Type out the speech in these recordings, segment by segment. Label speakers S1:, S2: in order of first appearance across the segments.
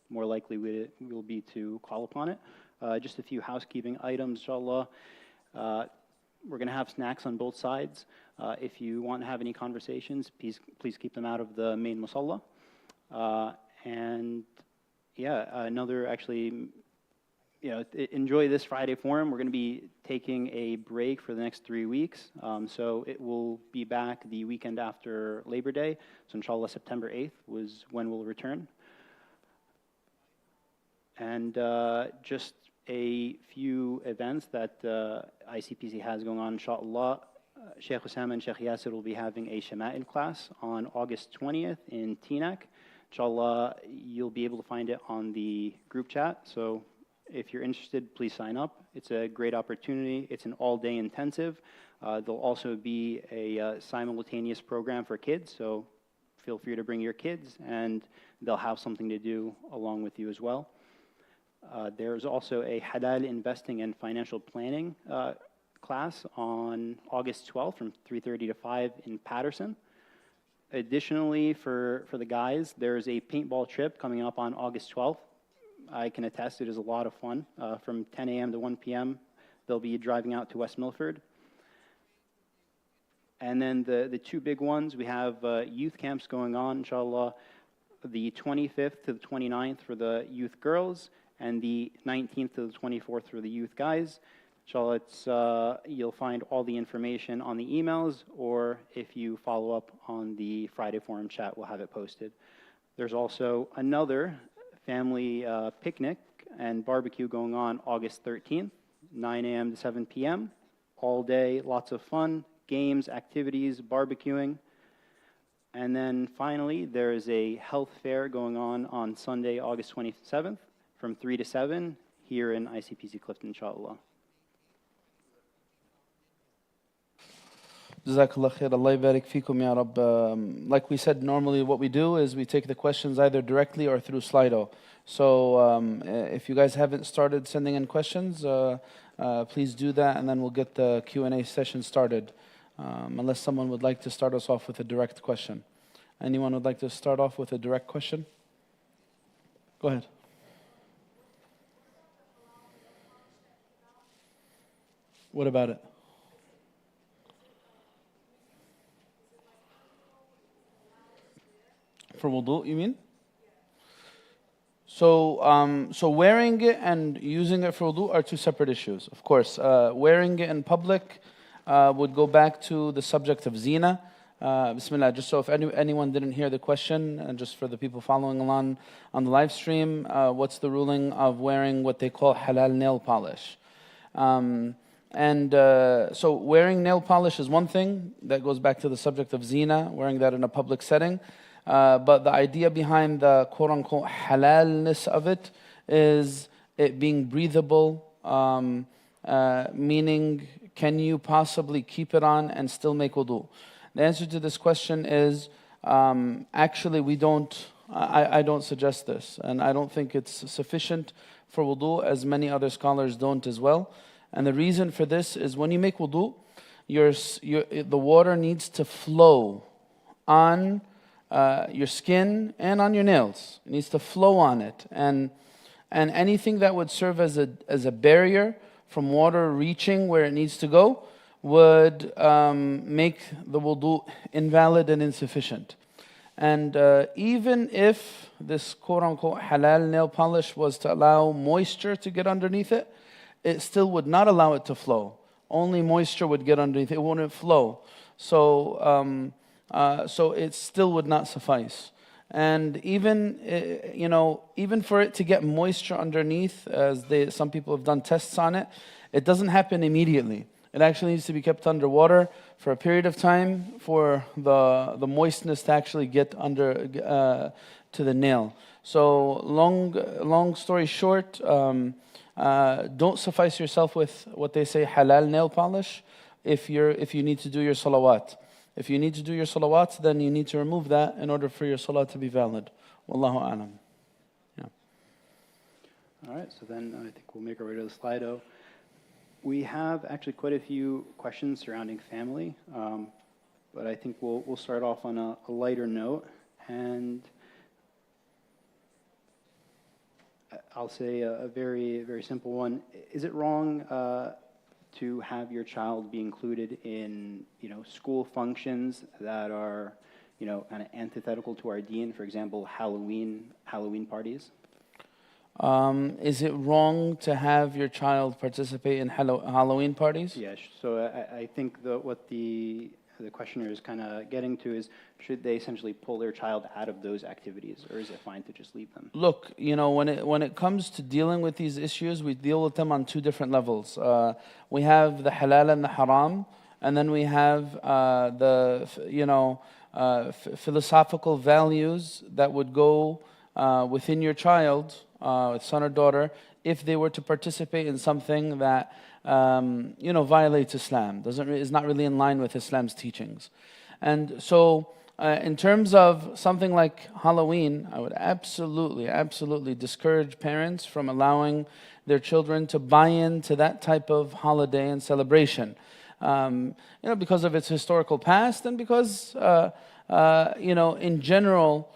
S1: more likely we will be to call upon it. Just a few housekeeping items, inshallah. We're going to have snacks on both sides. If you want to have any conversations, please keep them out of the main musalla. And yeah, another actually, enjoy this Friday forum. We're going to be taking a break for the next 3 weeks. So it will be back the weekend after Labor Day. So inshallah, September 8th was when we'll return. And just a few events that ICPC has going on, inshallah. Shaykh Osamah and Shaykh Yasser will be having a Shama'il class on August 20th in Teaneck. Inshallah, you'll be able to find it on the group chat. So if you're interested, please sign up. It's a great opportunity. It's an all-day intensive. There'll also be a simultaneous program for kids. So feel free to bring your kids, and they'll have something to do along with you as well. There's also a halal investing and financial planning class on August 12th from 3:30 to 5 in Patterson. Additionally, for the guys, there's a paintball trip coming up on August 12th. I can attest it is a lot of fun. From 10 a.m. to 1 p.m., they'll be driving out to West Milford. And then the two big ones, we have youth camps going on, inshallah, the 25th to the 29th for the youth girls, and the 19th to the 24th for the youth guys. Inshallah, you'll find all the information on the emails, or if you follow up on the Friday forum chat, we'll have it posted. There's also another family picnic and barbecue going on August 13th, 9 a.m. to 7 p.m. All day, lots of fun, games, activities, barbecuing. And then finally, there is a health fair going on Sunday, August 27th, from 3 to 7 here in ICPC Clifton, inshallah.
S2: Jazakallah khair, Allah barik feekum ya Rabb. Like we said, normally what we do is we take the questions either directly or through Slido. So if you guys haven't started sending in questions, please do that, and then we'll get the Q&A session started. Unless someone would like to start us off with a direct question. Anyone would like to start off with a direct question? Go ahead. What about it? For wudu, you mean? So, so wearing it and using it for wudu are two separate issues. Of course, wearing it in public would go back to the subject of zina. Bismillah, just so if anyone didn't hear the question, and just for the people following along on the live stream, what's the ruling of wearing what they call halal nail polish? So wearing nail polish is one thing that goes back to the subject of zina, wearing that in a public setting. But the idea behind the quote-unquote halalness of it is it being breathable, meaning can you possibly keep it on and still make wudu? The answer to this question is actually we don't, I don't suggest this, and I don't think it's sufficient for wudu, as many other scholars don't as well. And the reason for this is when you make wudu, the water needs to flow on your skin and on your nails. It needs to flow on it, and anything that would serve as a barrier from water reaching where it needs to go would make the wudu invalid and insufficient. And even if this quote-unquote halal nail polish was to allow moisture to get underneath it, it still would not allow it to flow. Only moisture would get underneath it, it wouldn't flow. So it still would not suffice. And even, even for it to get moisture underneath, as some people have done tests on it, it doesn't happen immediately. It actually needs to be kept under water for a period of time for the moistness to actually get under to the nail. So long story short, don't suffice yourself with what they say halal nail polish if you need to do your salawat. If you need to do your salawat, then you need to remove that in order for your salat to be valid. Wallahu a'lam. Yeah.
S1: All right, so then I think we'll make our way to the Slido. We have actually quite a few questions surrounding family, but I think we'll start off on a lighter note. And I'll say a very, very simple one. Is it wrong to have your child be included in, school functions that are, kind of antithetical to our deen? For example, Halloween parties?
S2: Is it wrong to have your child participate in Halloween parties?
S1: Yes. So I think what the questioner is kind of getting to is, should they essentially pull their child out of those activities, or is it fine to just leave them?
S2: Look, when it comes to dealing with these issues, we deal with them on two different levels. We have the halal and the haram, and then we have philosophical values that would go within your child, son or daughter, if they were to participate in something that violates Islam, is not really in line with Islam's teachings. And so in terms of something like Halloween, I would absolutely discourage parents from allowing their children to buy into that type of holiday and celebration. Because of its historical past, and because in general,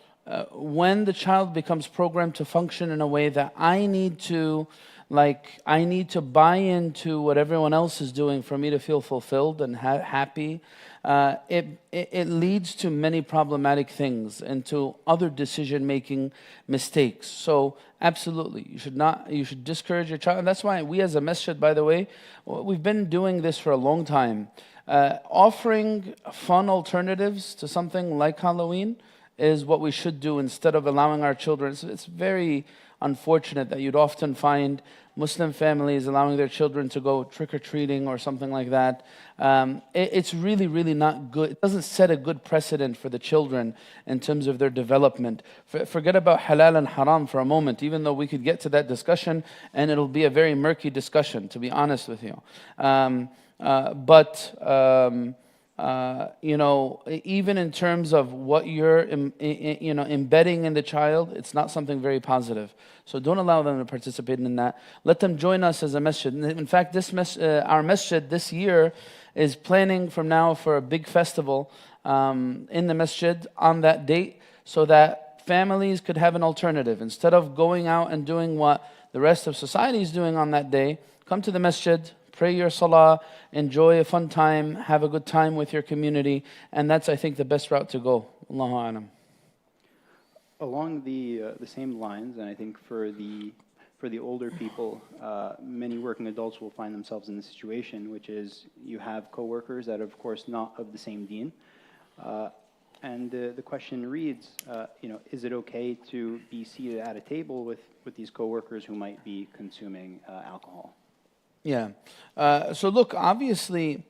S2: when the child becomes programmed to function in a way that I need to buy into what everyone else is doing for me to feel fulfilled and happy, it leads to many problematic things and to other decision-making mistakes. So absolutely, you should discourage your child. And that's why we as a masjid, by the way, we've been doing this for a long time. Offering fun alternatives to something like Halloween is what we should do instead of allowing our children. It's very unfortunate that you'd often find Muslim families allowing their children to go trick-or-treating or something like that. It's really not good. It doesn't set a good precedent for the children in terms of their development. Forget about halal and haram for a moment, even though we could get to that discussion and it'll be a very murky discussion, to be honest with you. Even in terms of what you're embedding in the child, it's not something very positive. So don't allow them to participate in that. Let them join us as a masjid. In fact, our masjid this year is planning from now for a big festival in the masjid on that date, so that families could have an alternative. Instead of going out and doing what the rest of society is doing on that day, come to the masjid, pray your salah, enjoy a fun time, have a good time with your community, and that's, I think, the best route to go. Allahu a'lam.
S1: Along the same lines, and I think for the older people, many working adults will find themselves in the situation, which is you have coworkers that are, of course, not of the same deen. And the question reads, is it okay to be seated at a table with these coworkers who might be consuming alcohol?
S2: Yeah. So look, obviously,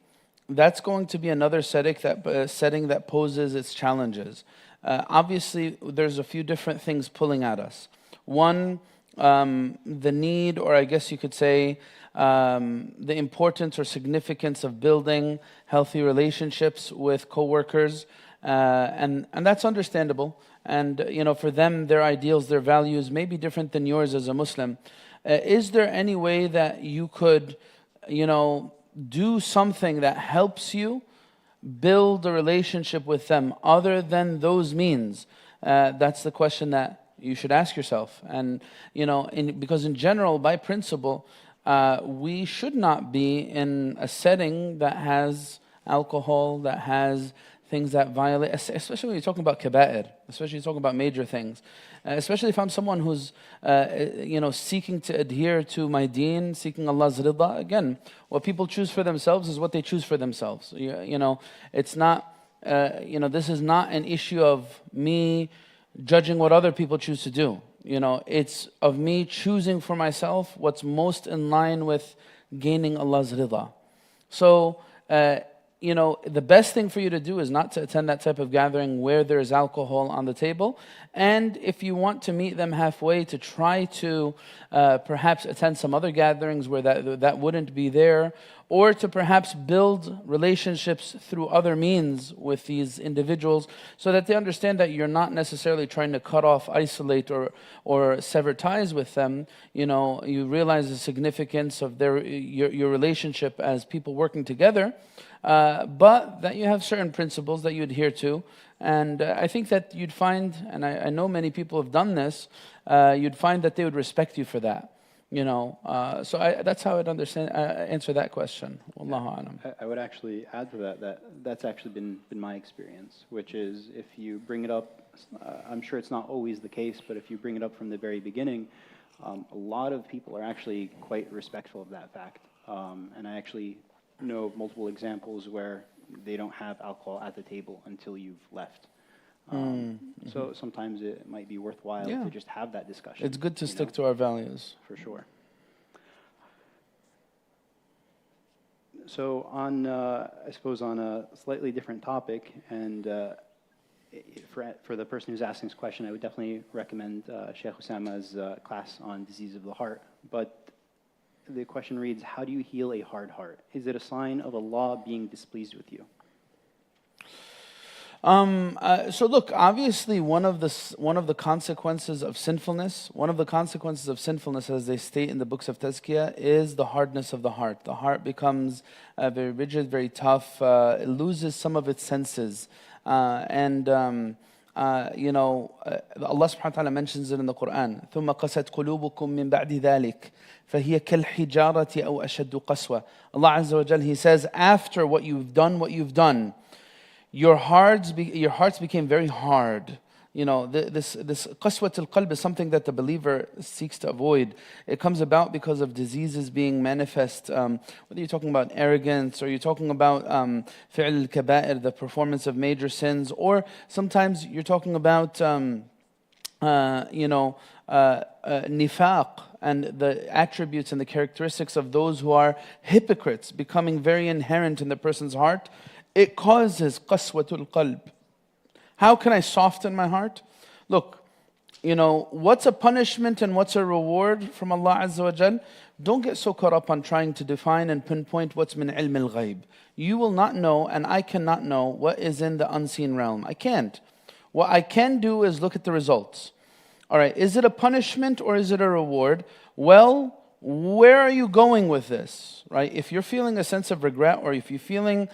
S2: that's going to be another setting that poses its challenges. Obviously, there's a few different things pulling at us. One, the need, or I guess you could say, the importance or significance of building healthy relationships with coworkers, and that's understandable. And for them, their ideals, their values may be different than yours as a Muslim. Is there any way that you could, do something that helps you build a relationship with them other than those means? That's the question that you should ask yourself. And, because in general, by principle, we should not be in a setting that has alcohol, that has things that violate, especially when you're talking about kaba'ir, especially when you're talking about major things. Especially if I'm someone who's, seeking to adhere to my deen, seeking Allah's ridha. Again, what people choose for themselves is what they choose for themselves. It's not, this is not an issue of me judging what other people choose to do. It's of me choosing for myself what's most in line with gaining Allah's ridha. So, the best thing for you to do is not to attend that type of gathering where there's alcohol on the table. And if you want to meet them halfway, to try to perhaps attend some other gatherings where that wouldn't be there, or to perhaps build relationships through other means with these individuals so that they understand that you're not necessarily trying to cut off, isolate, or sever ties with them. You realize the significance of your relationship as people working together, but that you have certain principles that you adhere to. And I think that you'd find, and I know many people have done this, you'd find that they would respect you for that. So that's how I'd answer that question. Wallahu alam.
S1: I would actually add to that's actually been my experience, which is if you bring it up, I'm sure it's not always the case, but if you bring it up from the very beginning, a lot of people are actually quite respectful of that fact. And I actually know of multiple examples where they don't have alcohol at the table until you've left. So sometimes it might be worthwhile to just have that discussion.
S2: It's good to stick to our values.
S1: For sure. So I suppose on a slightly different topic, and for the person who's asking this question, I would definitely recommend Shaykh Osamah's class on disease of the heart. But the question reads, how do you heal a hard heart? Is it a sign of Allah being displeased with you?
S2: So look, obviously one of the consequences of sinfulness, as they state in the books of Tazkiyah, is the hardness of the heart. The heart becomes very rigid, very tough, it loses some of its senses. Allah subhanahu wa ta'ala mentions it in the Quran. ثُمَّ قَسَتْ قُلُوبُكُم مِّن بَعْدِ ذَلِكَ فَهِيَ كَالْحِجَارَةِ أَوْ أَشَدُّ قَسْوَةً. Allah Azza wa Jal, He says, after what you've done, your hearts became very hard. This qaswat al-qalb is something that the believer seeks to avoid. It comes about because of diseases being manifest, whether you're talking about arrogance or you're talking about fi'l al-kaba'ir, the performance of major sins, or sometimes you're talking about nifaq and the attributes and the characteristics of those who are hypocrites becoming very inherent in the person's heart. It causes qaswatul qalb. How can I soften my heart? Look, what's a punishment and what's a reward from Allah Azza wa Jal? Don't get so caught up on trying to define and pinpoint what's min ilm al-ghayb. You will not know, and I cannot know, what is in the unseen realm. I can't. What I can do is look at the results. All right, is it a punishment or is it a reward? Well, where are you going with this, right? If you're feeling a sense of regret or if you're feeling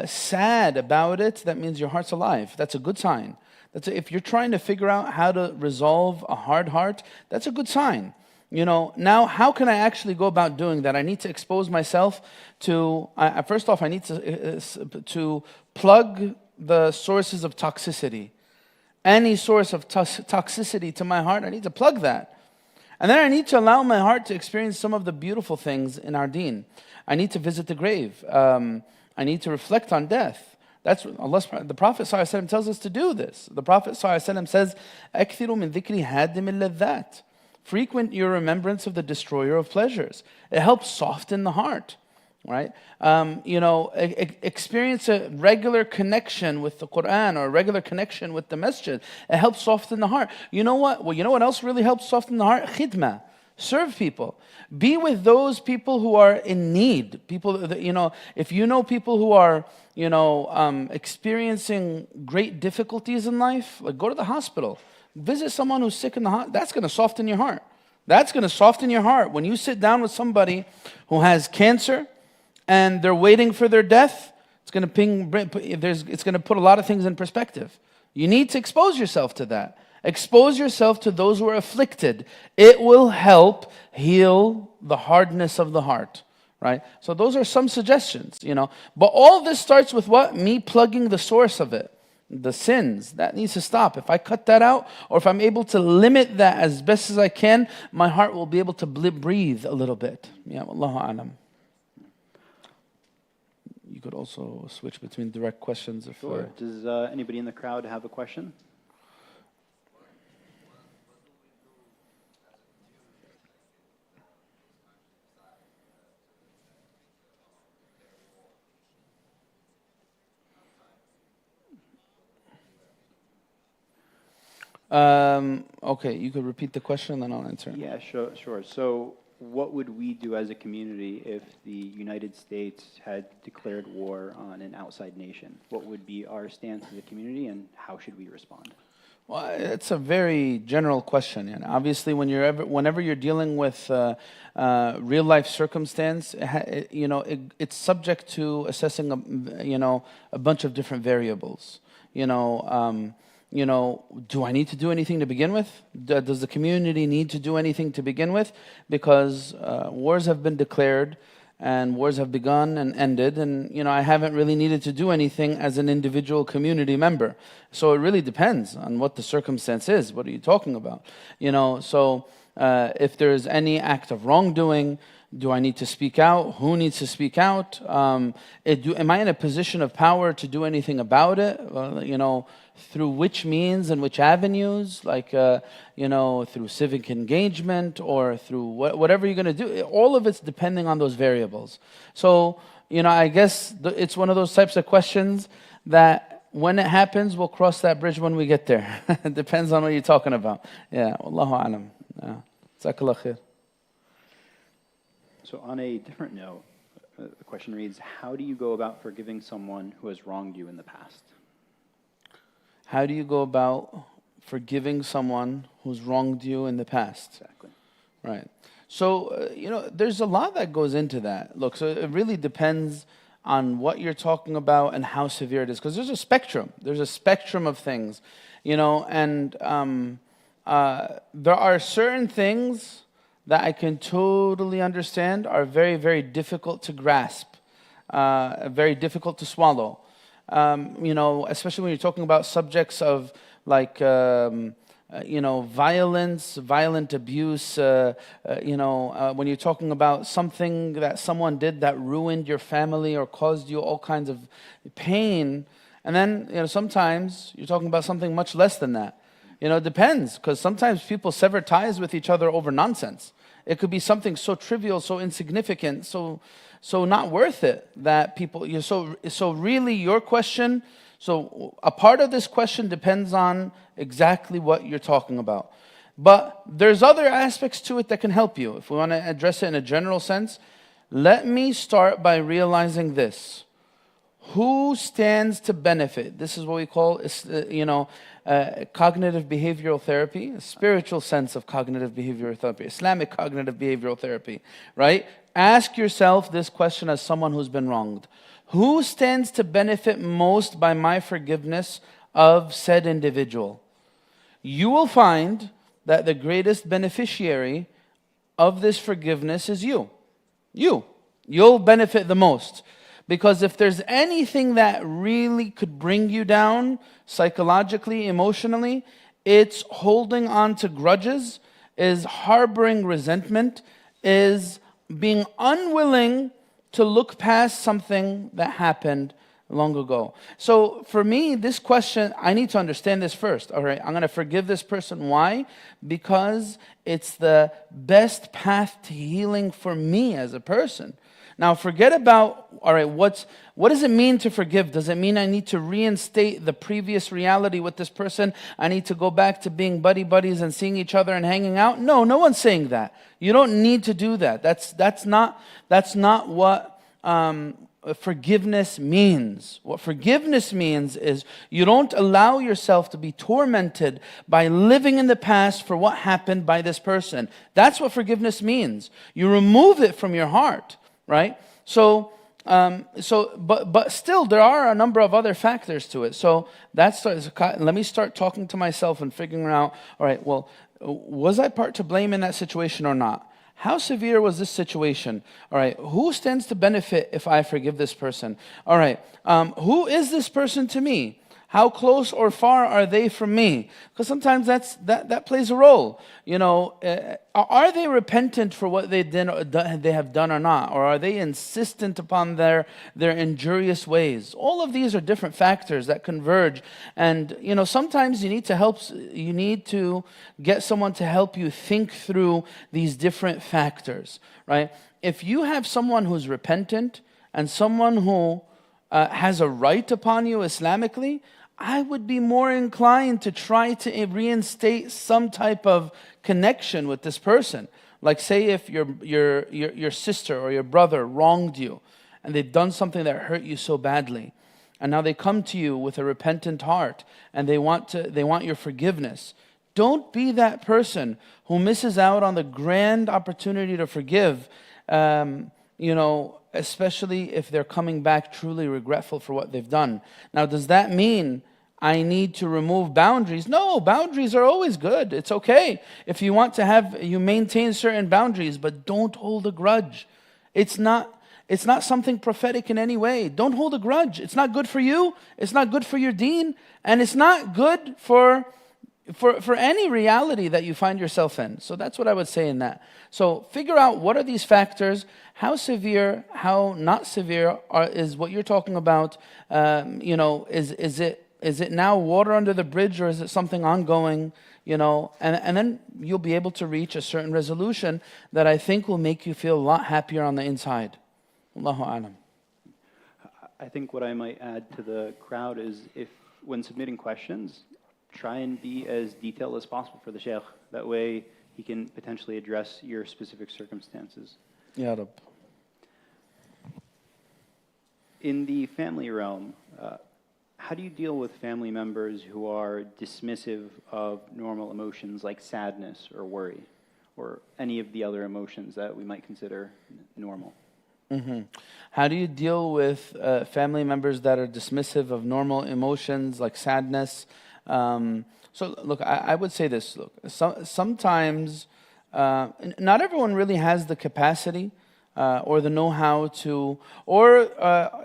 S2: sad about it, that means your heart's alive. That's a good sign. If you're trying to figure out how to resolve a hard heart, that's a good sign. Now how can I actually go about doing that? I need to expose myself to, first off, I need to plug the sources of toxicity. Any source of toxicity to my heart, I need to plug that. And then I need to allow my heart to experience some of the beautiful things in our deen. I need to visit the grave. I need to reflect on death. That's what the Prophet ﷺ tells us to do this. The Prophet ﷺ says, أَكْثِرُ مِن ذِكْرِ هَادِمِ اللَّذَّاتِ. Frequent your remembrance of the destroyer of pleasures. It helps soften the heart. Right? Experience a regular connection with the Quran or a regular connection with the masjid. It helps soften the heart. You know what? Well, you know what else really helps soften the heart? Khidmah. Serve people. Be with those people who are in need. People, if you know people who are, experiencing great difficulties in life, like go to the hospital. Visit someone who's sick in the hospital. That's going to soften your heart. That's going to soften your heart. When you sit down with somebody who has cancer, and they're waiting for their death, it's going to put a lot of things in perspective. You need to expose yourself to that. Expose yourself to those who are afflicted. It will help heal the hardness of the heart, right? So those are some suggestions, But all this starts with what? Me plugging the source of it. The sins, that needs to stop. If I cut that out, or if I'm able to limit that as best as I can, my heart will be able to breathe a little bit. Yeah, Wallahu alam. You could also switch between direct questions.
S1: Sure. Does anybody in the crowd have a question?
S2: Okay, you could repeat the question, then I'll answer.
S1: Yeah, sure. So what would we do as a community if the United States had declared war on an outside nation? What would be our stance as a community, and how should we respond?
S2: Well, it's a very general question. And obviously, whenever you're dealing with real life circumstance, it's subject to assessing a bunch of different variables. Do I need to do anything to begin with? Does the community need to do anything to begin with? Because wars have been declared, and wars have begun and ended, and I haven't really needed to do anything as an individual community member. So it really depends on what the circumstance is. What are you talking about? So if there is any act of wrongdoing, do I need to speak out? Who needs to speak out? Am I in a position of power to do anything about it? Through which means and which avenues? Like, through civic engagement or through whatever you're going to do. All of it's depending on those variables. So, I guess it's one of those types of questions that when it happens, we'll cross that bridge when we get there. It depends on what you're talking about. Yeah, Wallahu alam. Jazakallah khair.
S1: So on a different note, the question reads, how do you go about forgiving someone who has wronged you in the past?
S2: How do you go about forgiving someone who's wronged you in the past?
S1: Exactly.
S2: Right. So, there's a lot that goes into that. Look, so it really depends on what you're talking about and how severe it is. Because there's a spectrum. There's a spectrum of things, and there are certain things that I can totally understand are very, very difficult to grasp, very difficult to swallow. Especially when you're talking about subjects of like, violence, violent abuse, when you're talking about something that someone did that ruined your family or caused you all kinds of pain. And then, sometimes you're talking about something much less than that. It depends, because sometimes people sever ties with each other over nonsense. It could be something so trivial, so insignificant, so not worth it that people. So really, your question. So a part of this question depends on exactly what you're talking about. But there's other aspects to it that can help you. If we want to address it in a general sense, let me start by realizing this. Who stands to benefit? This is what we call, cognitive behavioral therapy, a spiritual sense of cognitive behavioral therapy, Islamic cognitive behavioral therapy, right? Ask yourself this question as someone who's been wronged. Who stands to benefit most by my forgiveness of said individual? You will find that the greatest beneficiary of this forgiveness is you. You'll benefit the most. Because if there's anything that really could bring you down psychologically, emotionally, it's holding on to grudges, is harboring resentment, is being unwilling to look past something that happened long ago. So for me, this question, I need to understand this first. All right, I'm going to forgive this person. Why? Because it's the best path to healing for me as a person. Now, forget about, all right, what does it mean to forgive? Does it mean I need to reinstate the previous reality with this person? I need to go back to being buddies and seeing each other and hanging out? No one's saying that. You don't need to do that. That's not what forgiveness means. What forgiveness means is you don't allow yourself to be tormented by living in the past for what happened by this person. That's what forgiveness means. You remove it from your heart. Right? But still, there are a number of other factors to it. So let me start talking to myself and figuring out, all right, well, was I part to blame in that situation or not? How severe was this situation? All right, who stands to benefit if I forgive this person? All right, who is this person to me? How close or far are they from me? Because sometimes that plays a role. Are they repentant for what they have done or not? Or are they insistent upon their injurious ways? All of these are different factors that converge. And, sometimes you need to get someone to help you think through these different factors, right? If you have someone who's repentant and someone who has a right upon you Islamically, I would be more inclined to try to reinstate some type of connection with this person. Like say if your sister or your brother wronged you, and they've done something that hurt you so badly, and now they come to you with a repentant heart, and they want your forgiveness. Don't be that person who misses out on the grand opportunity to forgive, especially if they're coming back truly regretful for what they've done. Now, does that mean I need to remove boundaries? No, boundaries are always good. It's okay. If you want to you maintain certain boundaries, but don't hold a grudge. It's not something prophetic in any way. Don't hold a grudge. It's not good for you. It's not good for your deen. And it's not good for any reality that you find yourself in. So that's what I would say in that. So figure out what are these factors, how severe, how not severe is what you're talking about. Is it now water under the bridge, or is it something ongoing? And then you'll be able to reach a certain resolution that I think will make you feel a lot happier on the inside. Allahu a'lam.
S1: I think what I might add to the crowd is, when submitting questions, try and be as detailed as possible for the Shaykh. That way he can potentially address your specific circumstances.
S2: Ya Rab.
S1: In the family realm, how do you deal with family members who are dismissive of normal emotions like sadness or worry, or any of the other emotions that we might consider normal?
S2: Mm-hmm. How do you deal with family members that are dismissive of normal emotions like sadness? So look, I would say this. Look, sometimes not everyone really has the capacity or the know-how to, or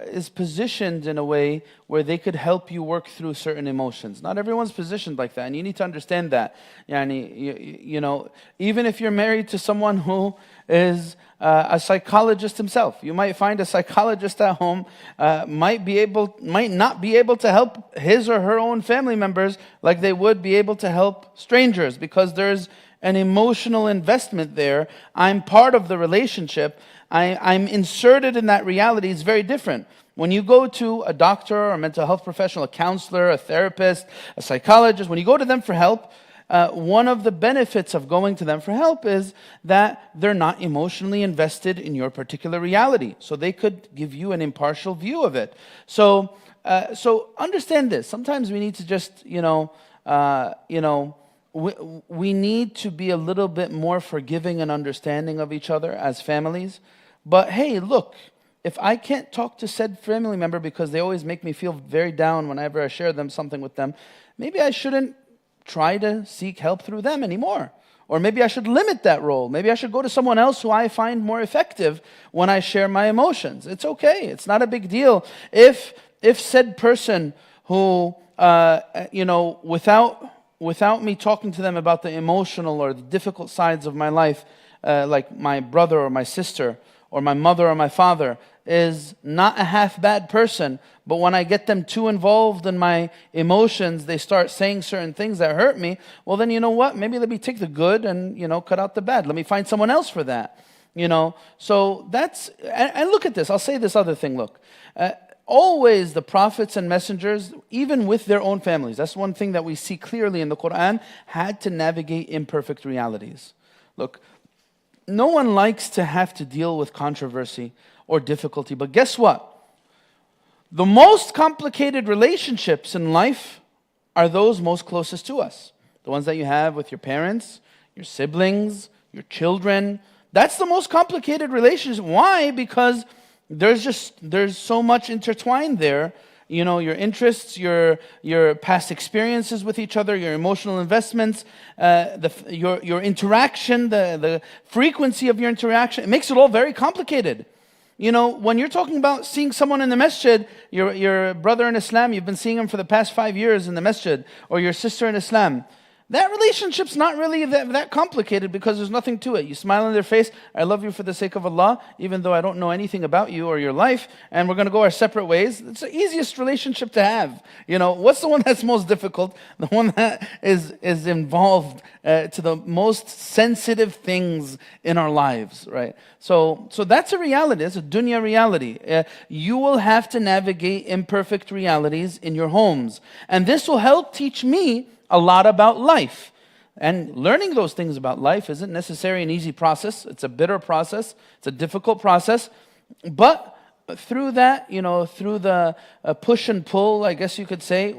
S2: is positioned in a way where they could help you work through certain emotions. Not everyone's positioned like that, and you need to understand that. Even if you're married to someone who is a psychologist himself, you might find a psychologist at home might not be able to help his or her own family members like they would be able to help strangers, because there's an emotional investment there. I'm part of the relationship. I'm inserted in that reality. It's very different. When you go to a doctor or a mental health professional, a counselor, a therapist, a psychologist, when you go to them for help, one of the benefits of going to them for help is that they're not emotionally invested in your particular reality. So they could give you an impartial view of it. So understand this. Sometimes we need to just, we need to be a little bit more forgiving and understanding of each other as families. But hey, look, if I can't talk to said family member because they always make me feel very down whenever I share something with them, maybe I shouldn't try to seek help through them anymore. Or maybe I should limit that role. Maybe I should go to someone else who I find more effective when I share my emotions. It's okay. It's not a big deal. If said person who, without me talking to them about the emotional or the difficult sides of my life, like my brother or my sister or my mother or my father, is not a half bad person, but when I get them too involved in my emotions, they start saying certain things that hurt me, well then you know what, maybe let me take the good and cut out the bad. Let me find someone else for that. So that's, and look at this, I'll say this other thing, look. Always the prophets and messengers, even with their own families, that's one thing that we see clearly in the Quran, had to navigate imperfect realities. Look, no one likes to have to deal with controversy or difficulty, but guess what? The most complicated relationships in life are those most closest to us. The ones that you have with your parents, your siblings, your children. That's the most complicated relationship. Why? Because there's so much intertwined there. Your interests, your past experiences with each other, your emotional investments, your interaction, the frequency of your interaction. It makes it all very complicated. When you're talking about seeing someone in the masjid, your brother in Islam, you've been seeing him for the past 5 years in the masjid, or your sister in Islam, that relationship's not really that complicated because there's nothing to it. You smile in their face, I love you for the sake of Allah, even though I don't know anything about you or your life, and we're going to go our separate ways. It's the easiest relationship to have. What's the one that's most difficult? The one that is involved to the most sensitive things in our lives, right? So that's a reality. It's a dunya reality. You will have to navigate imperfect realities in your homes. And this will help teach me a lot about life. And learning those things about life isn't necessarily an easy process. It's a bitter process. It's a difficult process. But through that, through the push and pull, I guess you could say,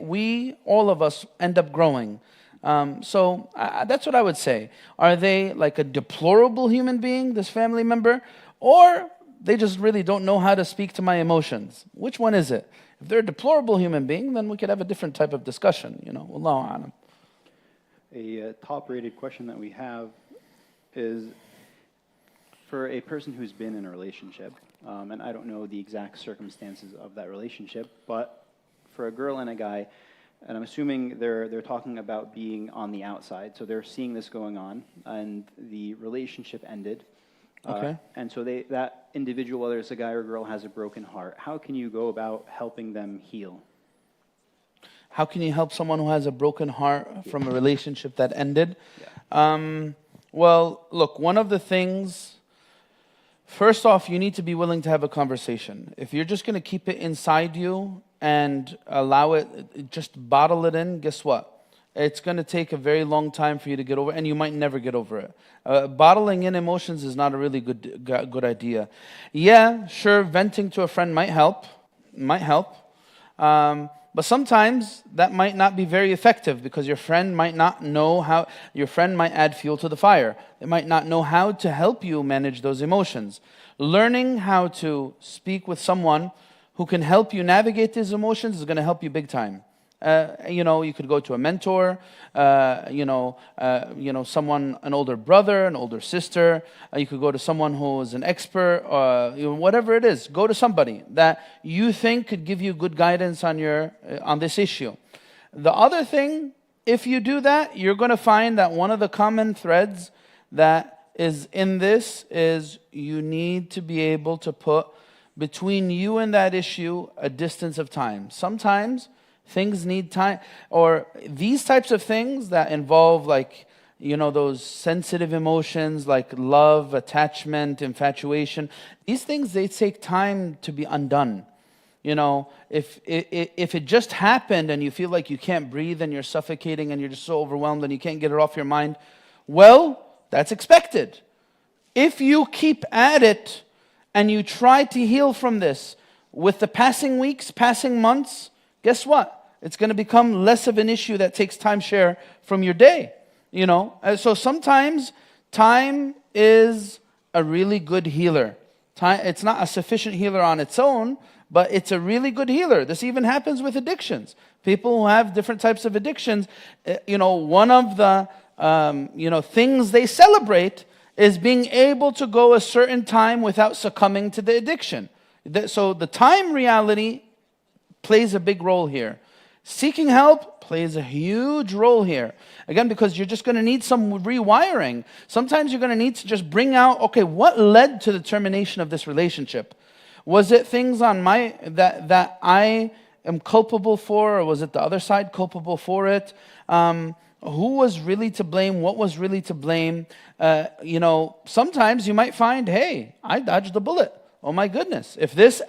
S2: all of us end up growing. So that's what I would say. Are they like a deplorable human being, this family member? Or they just really don't know how to speak to my emotions? Which one is it? If they're a deplorable human being, then we could have a different type of discussion, Wallahu a'lam.
S1: A top-rated question that we have is for a person who's been in a relationship, and I don't know the exact circumstances of that relationship, but for a girl and a guy, and I'm assuming they're talking about being on the outside, so they're seeing this going on, and the relationship ended.
S2: Okay.
S1: And so that individual, whether it's a guy or a girl, has a broken heart. How can you go about helping them heal?
S2: How can you help someone who has a broken heart from a relationship that ended?
S1: Yeah.
S2: Well, look, one of the things, first off, you need to be willing to have a conversation. If you're just going to keep it inside you and allow it, just bottle it in, guess what? It's going to take a very long time for you to get over, and you might never get over it. Bottling in emotions is not a really good idea. Yeah, sure, venting to a friend might help. But sometimes that might not be very effective because your friend might not know how, your friend might add fuel to the fire. They might not know how to help you manage those emotions. Learning how to speak with someone who can help you navigate these emotions is going to help you big time. You could go to a mentor, someone, an older brother, an older sister. You could go to someone who is an expert, whatever it is. Go to somebody that you think could give you good guidance on this issue. The other thing, if you do that, you're going to find that one of the common threads that is in this is you need to be able to put between you and that issue a distance of time. Sometimes things need time, or these types of things that involve those sensitive emotions like love, attachment, infatuation. These things, they take time to be undone. If it just happened and you feel like you can't breathe and you're suffocating and you're just so overwhelmed and you can't get it off your mind, well, that's expected. If you keep at it and you try to heal from this with the passing weeks, passing months, guess what? It's going to become less of an issue that takes timeshare from your day. So sometimes time is a really good healer. It's not a sufficient healer on its own, but it's a really good healer. This even happens with addictions. People who have different types of addictions, one of the things they celebrate is being able to go a certain time without succumbing to the addiction. So the time reality plays a big role here. Seeking help plays a huge role here. Again, because you're just going to need some rewiring. Sometimes you're going to need to just bring out, okay, what led to the termination of this relationship? Was it things on that I am culpable for, or was it the other side culpable for it? Who was really to blame? What was really to blame? Sometimes you might find, hey, I dodged the bullet. Oh my goodness, if this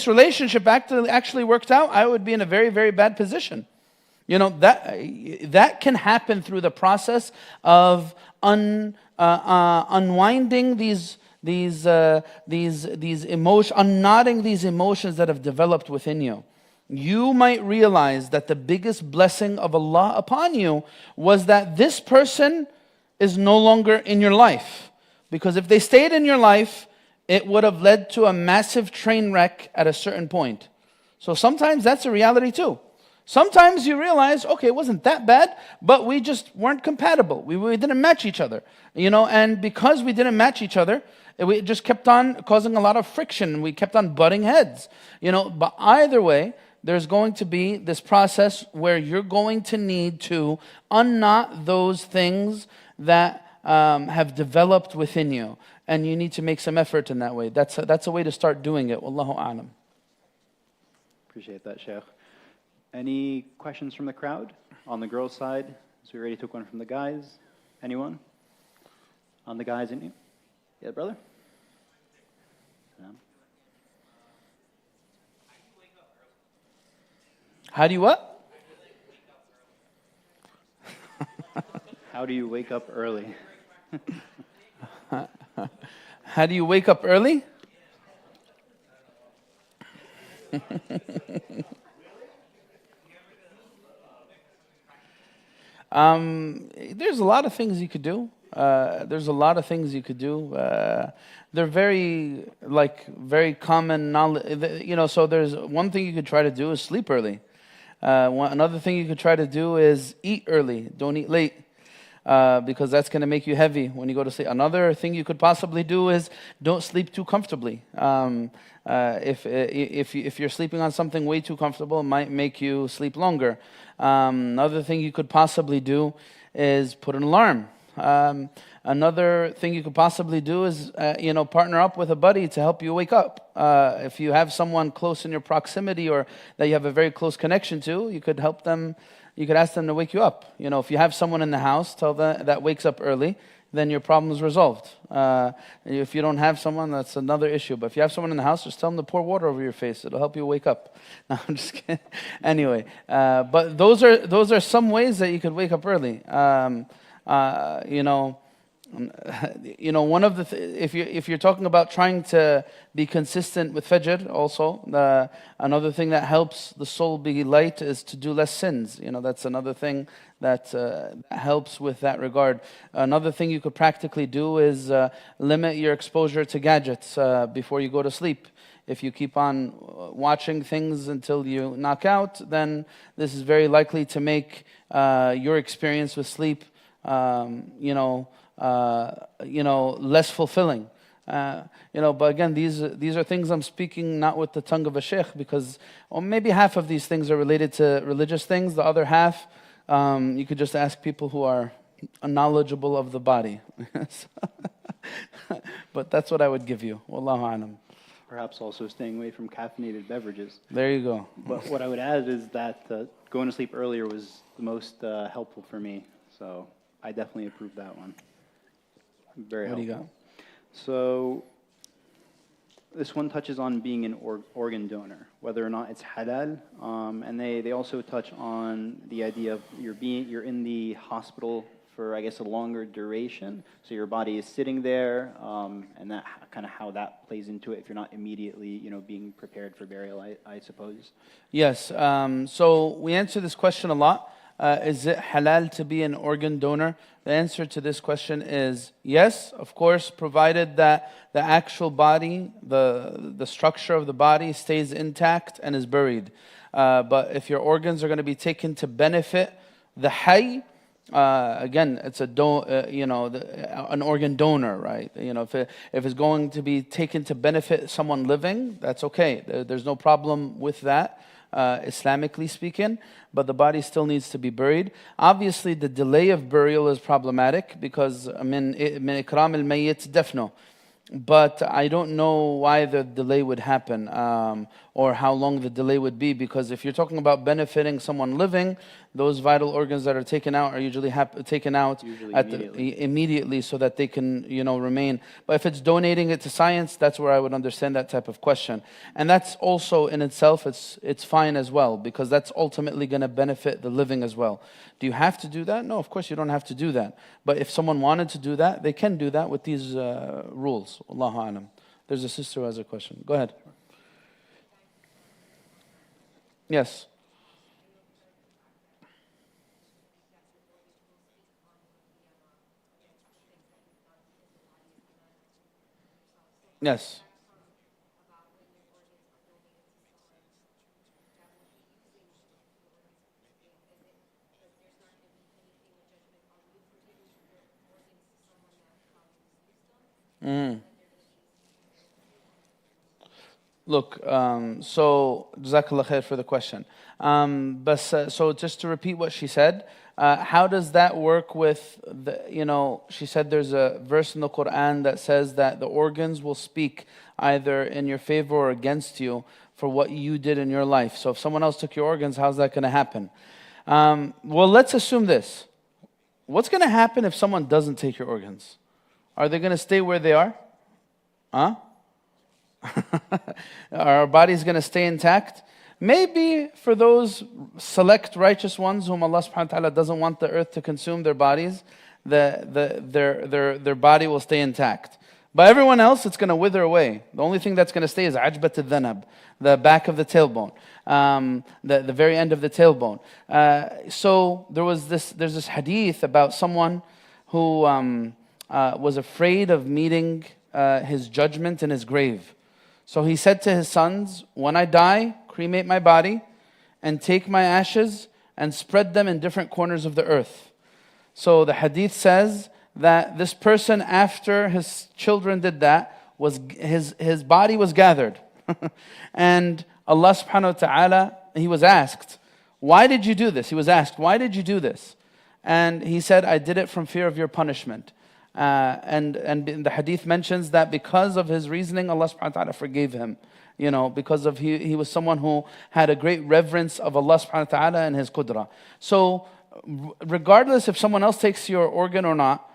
S2: relationship actually worked out, I would be in a very, very bad position. That can happen through the process of unwinding these emotions, unknotting these emotions that have developed within you. You might realize that the biggest blessing of Allah upon you was that this person is no longer in your life. Because if they stayed in your life, it would have led to a massive train wreck at a certain point. So sometimes that's a reality too. Sometimes you realize, okay, it wasn't that bad, but we just weren't compatible. We didn't match each other. And because we didn't match each other, it just kept on causing a lot of friction. We kept on butting heads. But either way, there's going to be this process where you're going to need to unknot those things that have developed within you. And you need to make some effort in that way. That's a way to start doing it. Wallahu a'lam.
S1: Appreciate that, Shaykh. Any questions from the crowd on the girls' side? So we already took one from the guys. Anyone? On the guys, any? Yeah, brother?
S2: How do you what?
S1: How do you wake up early?
S2: How do you wake up early? There's a lot of things you could do. There's a lot of things you could do. They're very common knowledge. So there's one thing you could try to do is sleep early. Another thing you could try to do is eat early. Don't eat late. Because that's going to make you heavy when you go to sleep. Another thing you could possibly do is don't sleep too comfortably. If you're sleeping on something way too comfortable, it might make you sleep longer. Another thing you could possibly do is put an alarm. Another thing you could possibly do is, partner up with a buddy to help you wake up. If you have someone close in your proximity or that you have a very close connection to, you could help them. You could ask them to wake you up. If you have someone in the house, tell them that wakes up early, then your problem is resolved. If you don't have someone, that's another issue. But if you have someone in the house, just tell them to pour water over your face. It'll help you wake up. No, I'm just kidding. Anyway, but those are some ways that you could wake up early. One of the if you're talking about trying to be consistent with Fajr, also another thing that helps the soul be light is to do less sins. That's another thing that helps with that regard. Another thing you could practically do is limit your exposure to gadgets before you go to sleep. If you keep on watching things until you knock out, then this is very likely to make your experience with sleep less fulfilling. But again, these are things I'm speaking not with the tongue of a sheikh, because maybe half of these things are related to religious things. The other half, you could just ask people who are knowledgeable of the body. But that's what I would give you. Wallahu alam.
S1: Perhaps also staying away from caffeinated beverages.
S2: There you go.
S1: But what I would add is that going to sleep earlier was the most helpful for me. So I definitely approve that one. Very helpful.
S2: What do you got?
S1: So this one touches on being an organ donor, whether or not it's halal, and they also touch on the idea of you're in the hospital for, I guess, a longer duration, so your body is sitting there, and that kind of how that plays into it if you're not immediately being prepared for burial, I suppose.
S2: Yes. So we answer this question a lot. Is it halal to be an organ donor? The answer to this question is yes, of course, provided that the actual body, the structure of the body stays intact and is buried. But if your organs are going to be taken to benefit the hayy, again, it's an organ donor, right? If it's going to be taken to benefit someone living, that's okay. There's no problem with that. Islamically speaking, but the body still needs to be buried. Obviously, the delay of burial is problematic because min ikram al-mayyit dafnu. But I don't know why the delay would happen or how long the delay would be, because if you're talking about benefiting someone living, those vital organs that are taken out are usually taken out immediately so that they can remain. But if it's donating it to science, that's where I would understand that type of question. And that's also in itself, it's fine as well, because that's ultimately going to benefit the living as well. Do you have to do that? No, of course you don't have to do that. But if someone wanted to do that, they can do that with these rules. Allahu alam. There's a sister who has a question. Go ahead. Yes. Yes. Look, so Jazakallah khair for the question. So just to repeat what she said, how does that work with she said there's a verse in the Quran that says that the organs will speak either in your favor or against you for what you did in your life. So if someone else took your organs, how's that going to happen? Well, let's assume this. What's going to happen if someone doesn't take your organs? Are they going to stay where they are? Huh? Are our bodies going to stay intact? Maybe for those select righteous ones whom Allah subhanahu wa ta'ala doesn't want the earth to consume their bodies, their body will stay intact. But everyone else, it's going to wither away. The only thing that's going to stay is ajbat al-dhanab, the back of the tailbone, the very end of the tailbone. So there's this hadith about someone who was afraid of meeting his judgment in his grave. So he said to his sons, when I die, cremate my body and take my ashes and spread them in different corners of the earth. So the hadith says that this person, after his children did that, his body was gathered. And Allah subhanahu wa ta'ala, he was asked, why did you do this? He was asked, why did you do this? And he said, I did it from fear of your punishment. And the hadith mentions that because of his reasoning, Allah subhanahu wa ta'ala forgave him. You know, because of he was someone who had a great reverence of Allah subhanahu wa ta'ala and his qudra. So regardless if someone else takes your organ or not,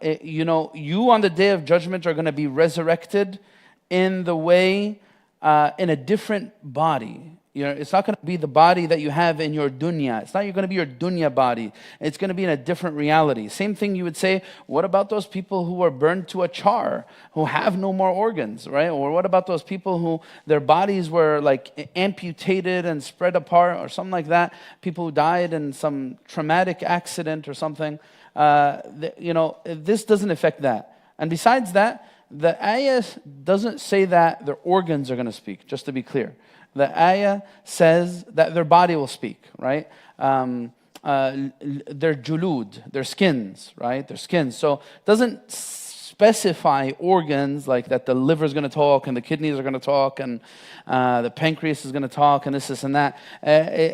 S2: you know, you on the day of judgment are going to be resurrected in the way, in a different body. You know, it's not going to be the body that you have in your dunya. It's not going to be your dunya body. It's going to be in a different reality. Same thing you would say, what about those people who are burned to a char, who have no more organs, right? Or what about those people who their bodies were like amputated and spread apart or something like that? People who died in some traumatic accident or something. You know, this doesn't affect that. And besides that, the ayah doesn't say that their organs are going to speak, just to be clear. The ayah says that their body will speak, right? Their julud, their skins, right? Their skins. So it doesn't specify organs like that the liver is going to talk and the kidneys are going to talk and the pancreas is going to talk and this and that,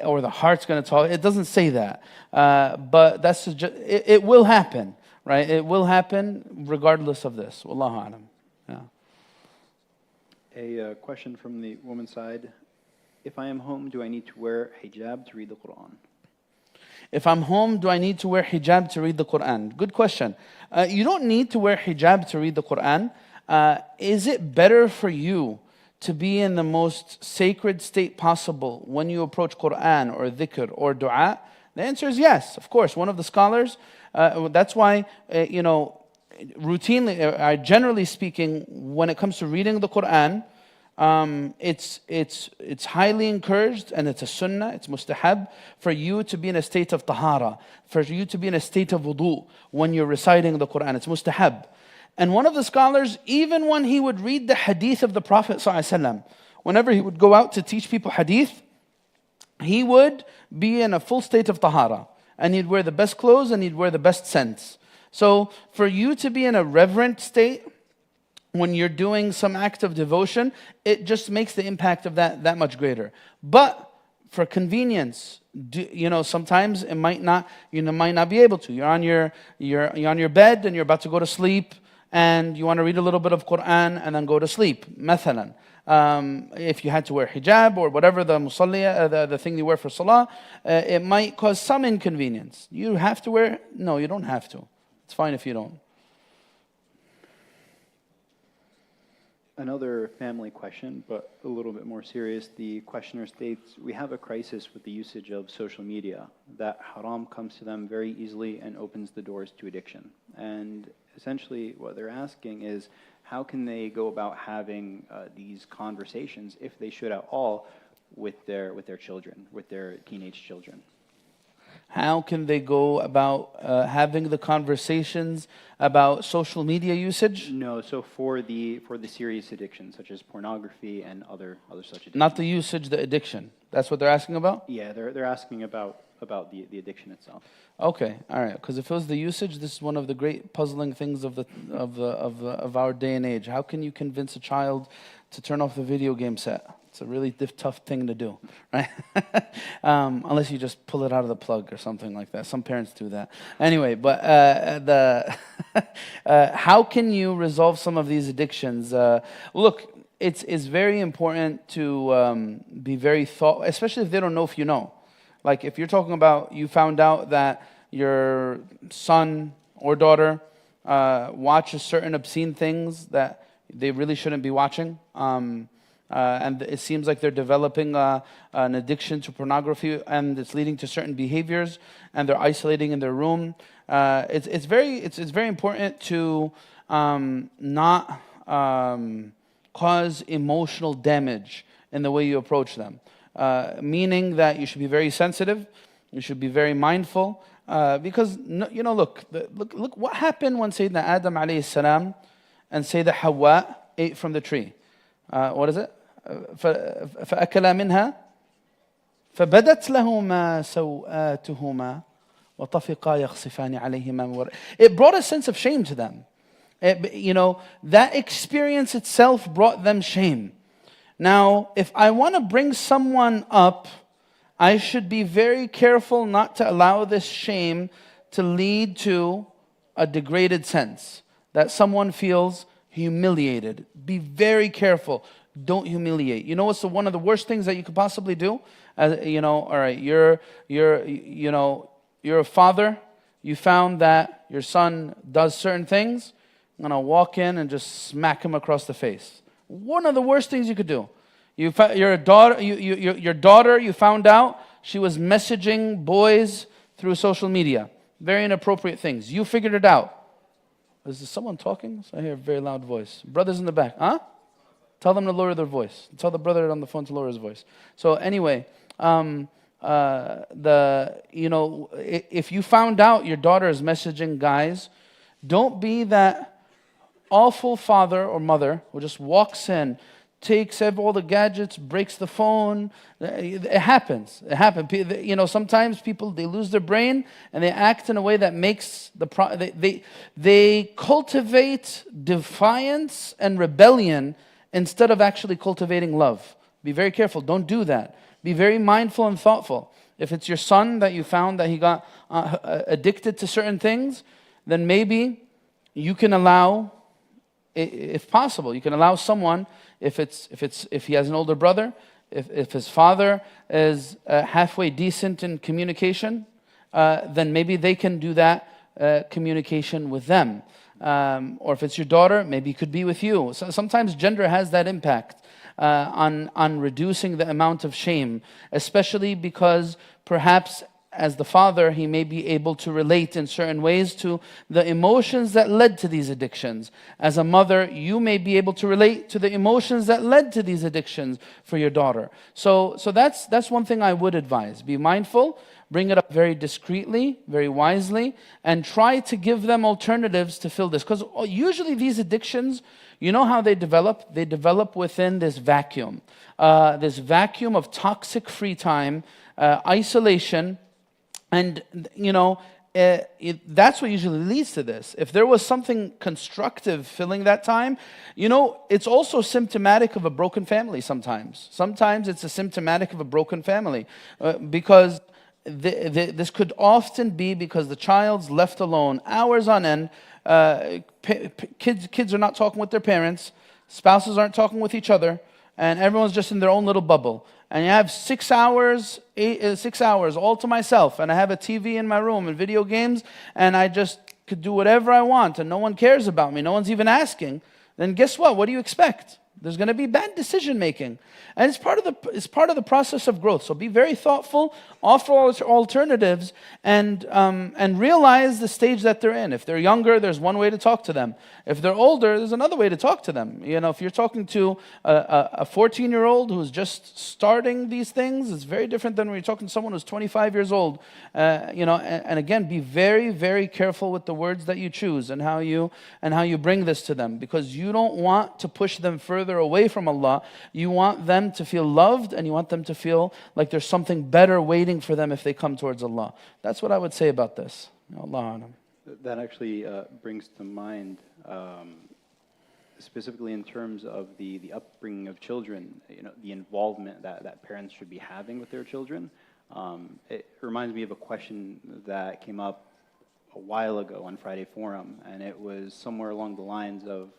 S2: or the heart's going to talk. It doesn't say that. But that's just, it will happen, right? It will happen regardless of this. Wallahu alam. Yeah.
S1: A question from the woman's side. If I am home, do I need to wear hijab to read the Quran?
S2: If I'm home, do I need to wear hijab to read the Quran? Good question. You don't need to wear hijab to read the Quran. Is it better for you to be in the most sacred state possible when you approach Quran or dhikr or dua? The answer is yes, of course. One of the scholars, that's why, you know, routinely, generally speaking, when it comes to reading the Quran, it's highly encouraged and it's a sunnah, it's mustahab for you to be in a state of tahara, for you to be in a state of wudu when you're reciting the Quran. It's mustahab. And one of the scholars, even when he would read the hadith of the Prophet ﷺ, whenever he would go out to teach people hadith, he would be in a full state of tahara. And he'd wear the best clothes and he'd wear the best scents. So for you to be in a reverent state, when you're doing some act of devotion, it just makes the impact of that much greater. But for convenience, you know, sometimes it might not, you know, might not be able to. You're on your bed and you're about to go to sleep, and you want to read a little bit of Quran and then go to sleep. Mathalan, if you had to wear hijab or whatever the musalliya, the thing you wear for salah, it might cause some inconvenience. You have to wear? No, you don't have to. It's fine if you don't.
S1: Another family question, but a little bit more serious. The questioner states, we have a crisis with the usage of social media, that haram comes to them very easily and opens the doors to addiction. And essentially what they're asking is, how can they go about having these conversations, if they should at all, with their children, with their teenage children?
S2: How can they go about having the conversations about social media usage?
S1: No, so for the serious addictions, such as pornography and other such addictions.
S2: Not the usage, the addiction. That's what they're asking about?
S1: Yeah, they're asking about the addiction itself.
S2: Okay, all right. Because if it was the usage, this is one of the great puzzling things of our day and age. How can you convince a child to turn off the video game set? It's a really tough thing to do, right? Unless you just pull it out of the plug or something like that. Some parents do that. Anyway, but how can you resolve some of these addictions? Look, it's very important to be very thoughtful, especially if they don't know if you know. Like if you're talking about, you found out that your son or daughter watches certain obscene things that they really shouldn't be watching. and it seems like they're developing an addiction to pornography, and it's leading to certain behaviors, and they're isolating in their room. It's very important to not cause emotional damage in the way you approach them. Meaning that you should be very sensitive, you should be very mindful, because look what happened when Sayyidina Adam alayhi salam and Sayyidah Hawa ate from the tree. What is it? فأكلا منها فبدت لهما سوآتهما وطفقا يخصفان عليهما من ورق. It brought a sense of shame to them. That experience itself brought them shame. Now, if I want to bring someone up, I should be very careful not to allow this shame to lead to a degraded sense, that someone feels humiliated. Be very careful. Don't humiliate. You know what's one of the worst things that you could possibly do? All right, you're a father. You found that your son does certain things. I'm gonna walk in and just smack him across the face. One of the worst things you could do. Your daughter, you found out she was messaging boys through social media. Very inappropriate things. You figured it out. Is there someone talking? I hear a very loud voice. Brothers in the back, huh? Tell them to lower their voice. Tell the brother on the phone to lower his voice. So anyway, if you found out your daughter is messaging guys, don't be that awful father or mother who just walks in, takes all the gadgets, breaks the phone. It happens. It happens. Sometimes people, they lose their brain and they act in a way that makes they cultivate defiance and rebellion instead of actually cultivating love. Be very careful. Don't do that. Be very mindful and thoughtful. If it's your son that you found that he got addicted to certain things, then maybe you can allow, if possible, you can allow someone, if he has an older brother, if his father is halfway decent in communication, then maybe they can do that communication with them. Or if it's your daughter, maybe it could be with you. So sometimes gender has that impact on reducing the amount of shame, especially because perhaps as the father, he may be able to relate in certain ways to the emotions that led to these addictions. As a mother, you may be able to relate to the emotions that led to these addictions for your daughter. So that's one thing I would advise. Be mindful, bring it up very discreetly, very wisely, and try to give them alternatives to fill this. Because usually these addictions, you know how they develop? They develop within this vacuum of toxic free time, isolation. And, that's what usually leads to this. If there was something constructive filling that time, it's also symptomatic of a broken family sometimes. Sometimes it's a symptomatic of a broken family because this could often be because the child's left alone hours on end. Kids are not talking with their parents. Spouses aren't talking with each other. And everyone's just in their own little bubble. And you have 6 hours all to myself, and I have a TV in my room and video games, and I just could do whatever I want, and no one cares about me, no one's even asking, then guess what? What do you expect? There's going to be bad decision making. And it's part of the process of growth. So be very thoughtful, offer alternatives, and realize the stage that they're in. If they're younger, there's one way to talk to them. If they're older, there's another way to talk to them. If you're talking to a 14-year-old who's just starting these things, it's very different than when you're talking to someone who's 25 years old. And again, be very, very careful with the words that you choose and how you bring this to them, because you don't want to push them further away from Allah. You want them to feel loved, and you want them to feel like there's something better waiting for them if they come towards Allah. That's what I would say about this. Allah Alam.
S1: That actually brings to mind, specifically in terms of the upbringing of children, the involvement that parents should be having with their children. It reminds me of a question that came up a while ago on Friday Forum, and it was somewhere along the lines of,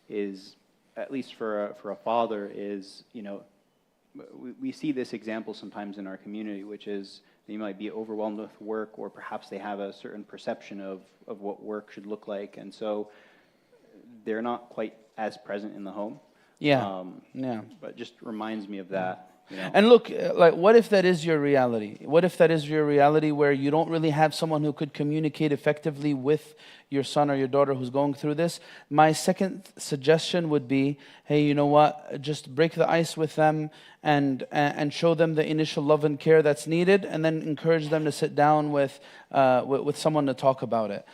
S1: is, at least for a father, is, we see this example sometimes in our community, which is they might be overwhelmed with work, or perhaps they have a certain perception of what work should look like, and so they're not quite as present in the home.
S2: Yeah, yeah.
S1: But it just reminds me of that. You know?
S2: And look, like, what if that is your reality? What if that is your reality where you don't really have someone who could communicate effectively with your son or your daughter who's going through this? My second suggestion would be, hey, you know what? Just break the ice with them and show them the initial love and care that's needed, and then encourage them to sit down with someone to talk about it.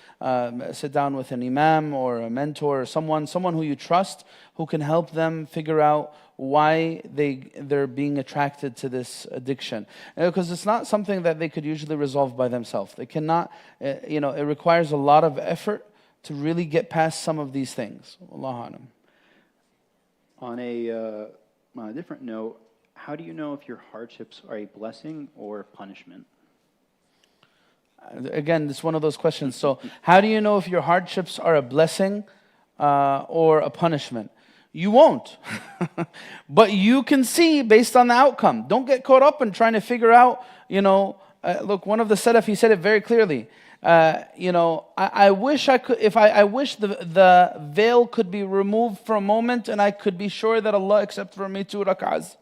S2: Sit down with an imam or a mentor or someone who you trust, who can help them figure out why they're being attracted to this addiction. Because it's not something that they could usually resolve by themselves. They cannot, it requires a lot of effort to really get past some of these things. Wallahu alam.
S1: On a different note, how do you know if your hardships are a blessing or punishment?
S2: Again, it's one of those questions. So, how do you know if your hardships are a blessing or a punishment? You won't. But you can see based on the outcome. Don't get caught up in trying to figure out, look, one of the Salaf, he said it very clearly. I wish I could, I wish the veil could be removed for a moment and I could be sure that Allah accepts from me 2 rak'ahs.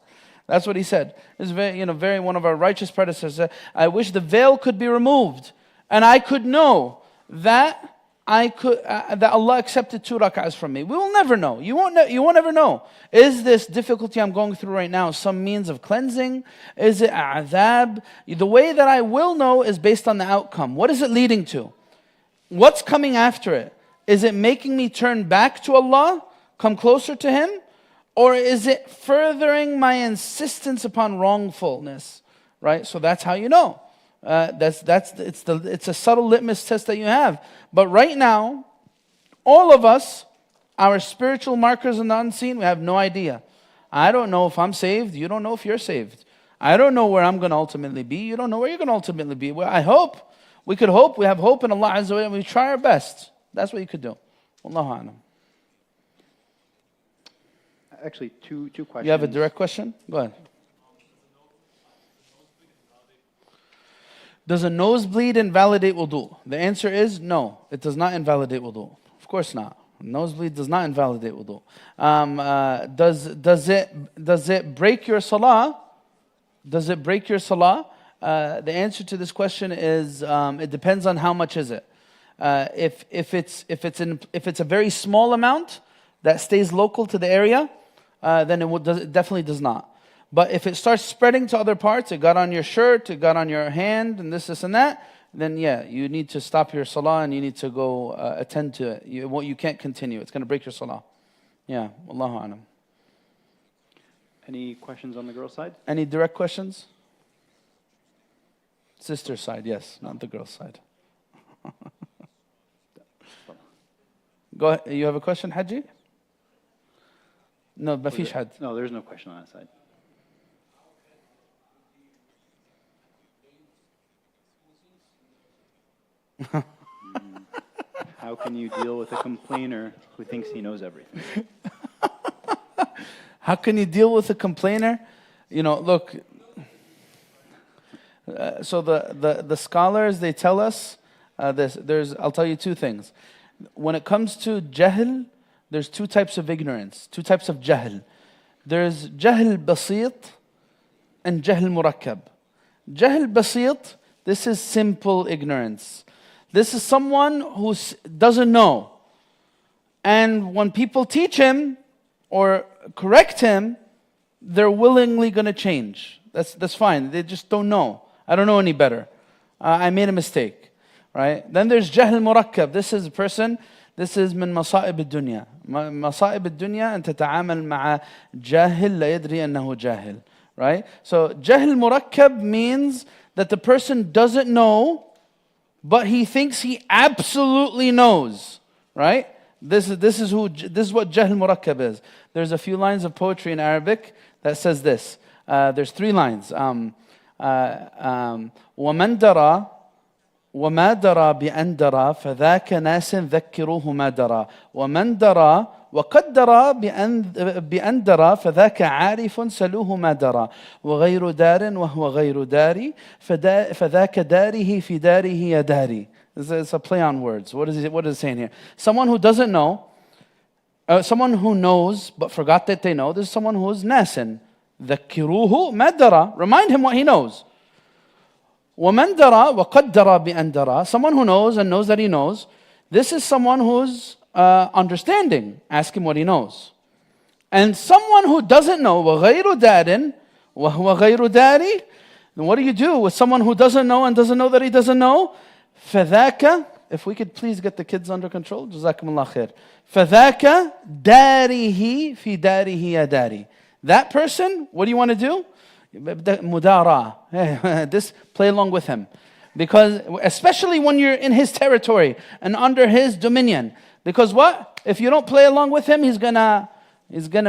S2: That's what he said. This is very one of our righteous predecessors. I wish the veil could be removed and I could know that that Allah accepted 2 rak'ahs from me. We will never know. You won't ever know. Is this difficulty I'm going through right now some means of cleansing? Is it adhab? The way that I will know is based on the outcome. What is it leading to? What's coming after it? Is it making me turn back to Allah, come closer to Him? Or is it furthering my insistence upon wrongfulness? Right? So that's how you know. It's a subtle litmus test that you have. But right now, all of us, our spiritual markers in the unseen, we have no idea. I don't know if I'm saved. You don't know if you're saved. I don't know where I'm going to ultimately be. You don't know where you're going to ultimately be. Well, I hope. We could hope. We have hope in Allah Azza wa Jalla, and we try our best. That's what you could do. Wallahu a'lam.
S1: Actually, two questions.
S2: You have a direct question? Go ahead. Does a nosebleed invalidate wudu? The answer is no, it does not invalidate wudu. Of course not. Nosebleed does not invalidate wudu. Does it break your salah? Does it break your salah? The answer to this question is it depends on how much is it. If it's a very small amount that stays local to the area, then it definitely does not. But if it starts spreading to other parts, it got on your shirt, it got on your hand, and this and that, then yeah, you need to stop your salah and you need to go attend to it. You can't continue. It's going to break your salah. Yeah, Wallahu a'lam.
S1: Any questions on the girl's side?
S2: Any direct questions? Sister's side, yes, not the girl's side. Go ahead. You have a question, Haji? No, ما فيش حد.
S1: No, there's no question on that side. How can you deal with a complainer who thinks he knows everything?
S2: How can you deal with a complainer? Look. So the scholars, they tell us this. I'll tell you 2 things. When it comes to jahl, there's 2 types of ignorance, 2 types of jahl. There's jahl basit and jahl murakkab. Jahl basit, this is simple ignorance. This is someone who doesn't know. And when people teach him or correct him, they're willingly going to change. That's fine. They just don't know. I don't know any better. I made a mistake. Right? Then there's jahl murakkab. This is a person, this is من مصائب الدنيا. مصائب الدنيا أن تتعامل مع جاهل لا يدري أنه جاهل. Right? So jahl murakkab means that the person doesn't know, but he thinks he absolutely knows, right? This is what jahl murakkab is. There's a few lines of poetry in Arabic that says this. There's 3 lines. وَمَنْ دَرَى وَمَا دَرَى بِأَنْ دَرَى فَذَاكَ نَاسٍ ذَكِّرُوهُ مَا دَرَى وَمَنْ دَرَى وَقَدْ دَرَى بِأَنْ دَرَى فَذَاكَ عَارِفٌ سَلُوهُ مَا دَرَى وَغَيْرُ دَارٍ وَهُوَ غَيْرُ دَارِ فَذَاكَ دَارِهِ فِي دَارِهِ يَدَارِ. It's a play on words. What is it saying here? Someone who doesn't know, someone who knows but forgot that they know. This is someone who is nasin. ذكروه ما درى. Remind him what he knows. وَمَنْ دَرَى وَقَدَّرَ بِأَنْ دَرَى. Someone who knows and knows that he knows. This is someone who's understanding. Ask him what he knows. And someone who doesn't know, وَغَيْرُ دَارٍ وَهُوَ غَيْرُ دَارِ. Then what do you do with someone who doesn't know and doesn't know that he doesn't know? فَذَاكَ. If we could please get the kids under control. جزاكم الله خير. فَذَاكَ دَارِهِ فِي دَارِهِ يَا دَارِ. That person, what do you want to do? Mudara. This, play along with him. Because, especially when you're in his territory and under his dominion. Because what? If you don't play along with him, he's gonna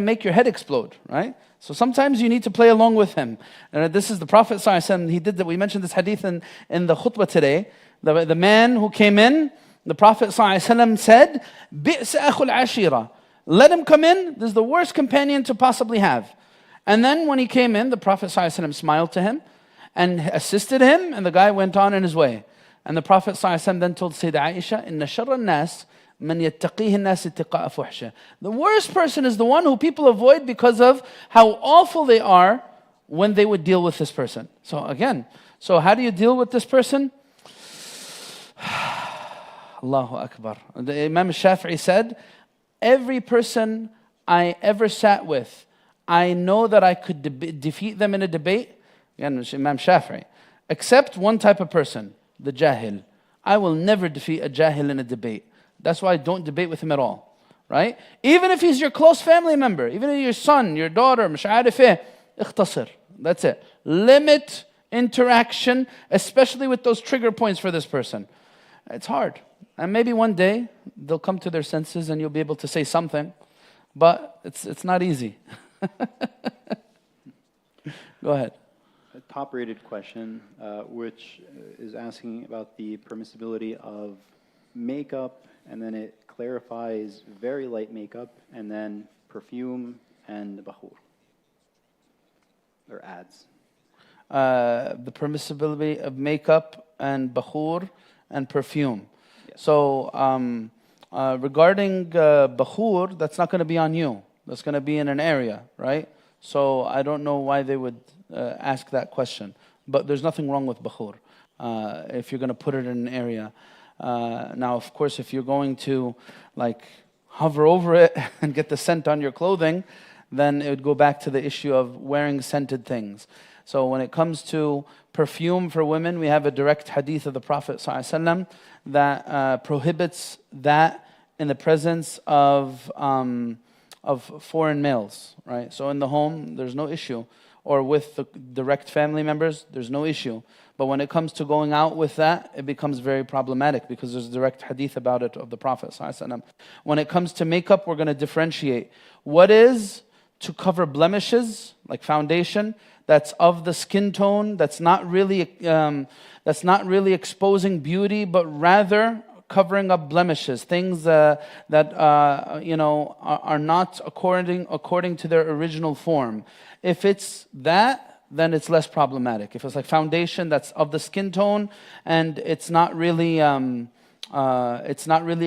S2: make your head explode, right? So sometimes you need to play along with him. And this is the Prophet ﷺ, he did that. We mentioned this hadith in the khutbah today. The man who came in, the Prophet ﷺ said, بِئْسَ أَخُ الْعَشِيرَةِ. Let him come in. This is the worst companion to possibly have. And then when he came in, the Prophet ﷺ smiled to him and assisted him, and the guy went on in his way. And the Prophet ﷺ then told Sayyidah Aisha, إِنَّ شَرَّ النَّاسِ مَنْ يَتَّقِيهِ النَّاسِ اتِّقَاءَ فُحْشٍ. The worst person is the one who people avoid because of how awful they are when they would deal with this person. So again, so how do you deal with this person? Allahu Akbar. The Imam Shafi'i said, every person I ever sat with, I know that I could defeat them in a debate. Again, Imam Shafi'i. Except one type of person, the jahil. I will never defeat a jahil in a debate. That's why I don't debate with him at all. Right? Even if he's your close family member, even if your son, your daughter, مش عارف ايه, اختصر. That's it. Limit interaction, especially with those trigger points for this person. It's hard. And maybe one day they'll come to their senses and you'll be able to say something. But it's not easy. Go ahead.
S1: A top-rated question, which is asking about the permissibility of makeup, and then it clarifies very light makeup, and then perfume and bakhur, or ads.
S2: The permissibility of makeup and bakhur and perfume.
S1: Yes.
S2: So regarding bakhur, that's not going to be on you. That's going to be in an area, right? So I don't know why they would ask that question. But there's nothing wrong with bakhur if you're going to put it in an area. Now, of course, if you're going to like hover over it and get the scent on your clothing, then it would go back to the issue of wearing scented things. So when it comes to perfume for women, we have a direct hadith of the Prophet ﷺ that prohibits that in the presence of foreign males, right? So in the home, there's no issue. Or with the direct family members, there's no issue. But when it comes to going out with that, it becomes very problematic because there's direct hadith about it of the Prophet ﷺ. When it comes to makeup, we're going to differentiate. What is to cover blemishes, like foundation, that's of the skin tone, that's not really exposing beauty, but rather covering up blemishes, things that are not according to their original form. If it's that, then it's less problematic. If it's like foundation that's of the skin tone and it's not really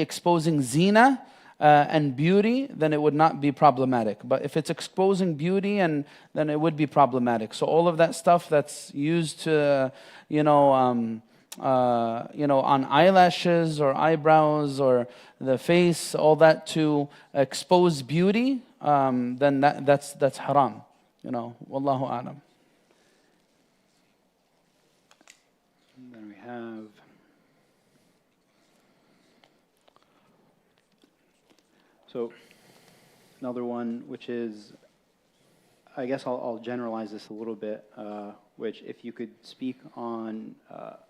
S2: exposing zina and beauty, then it would not be problematic. But if it's exposing beauty, then it would be problematic. So all of that stuff that's used to, on eyelashes or eyebrows or the face, all that to expose beauty, then that's haram. Wallahu a'lam.
S1: And then we have another one, which is, I guess I'll generalize this a little bit, which if you could speak on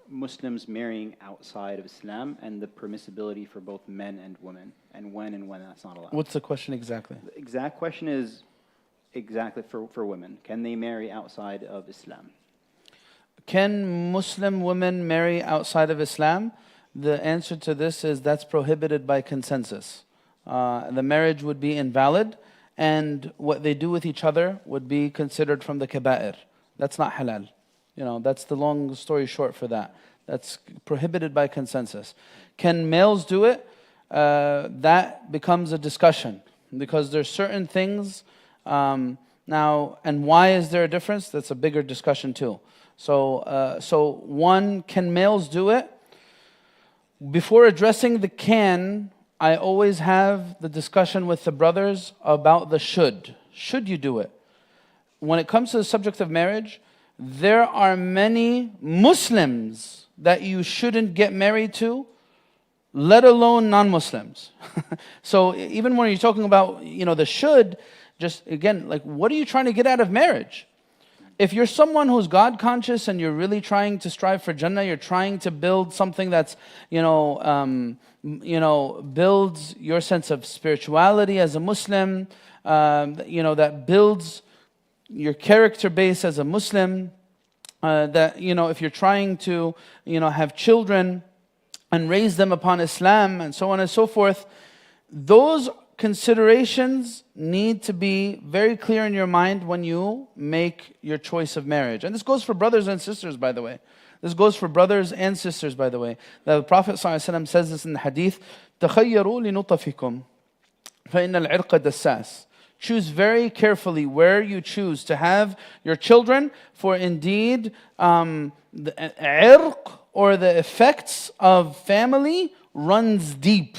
S1: Muslims marrying outside of Islam and the permissibility for both men and women, and when that's not allowed.
S2: What's the question exactly?
S1: The exact question is exactly for women. Can they marry outside of Islam?
S2: Can Muslim women marry outside of Islam? The answer to this is that's prohibited by consensus. The marriage would be invalid, and what they do with each other would be considered from the kaba'ir. That's not halal. That's the long story short for that. That's prohibited by consensus. Can males do it? That becomes a discussion. because there's certain things now, and why is there a difference? That's a bigger discussion too. So one, can males do it? Before addressing the can, I always have the discussion with the brothers about the should. Should you do it? When it comes to the subject of marriage, there are many Muslims that you shouldn't get married to, let alone non-Muslims. So even when you're talking about, the should, just again, like, what are you trying to get out of marriage? If you're someone who's God conscious and you're really trying to strive for Jannah, you're trying to build something that's, builds your sense of spirituality as a Muslim, that builds your character base as a Muslim, that, if you're trying to, have children and raise them upon Islam and so on and so forth, those considerations need to be very clear in your mind when you make your choice of marriage. And this goes for brothers and sisters, by the way. This goes for brothers and sisters, by the way. The Prophet ﷺ says this in the hadith, تَخَيَّرُوا لِنُطَفِكُمْ فَإِنَّ الْعِرْقَ دَسَّاسٌ. Choose very carefully where you choose to have your children, for indeed the irq, or the effects of family, runs deep.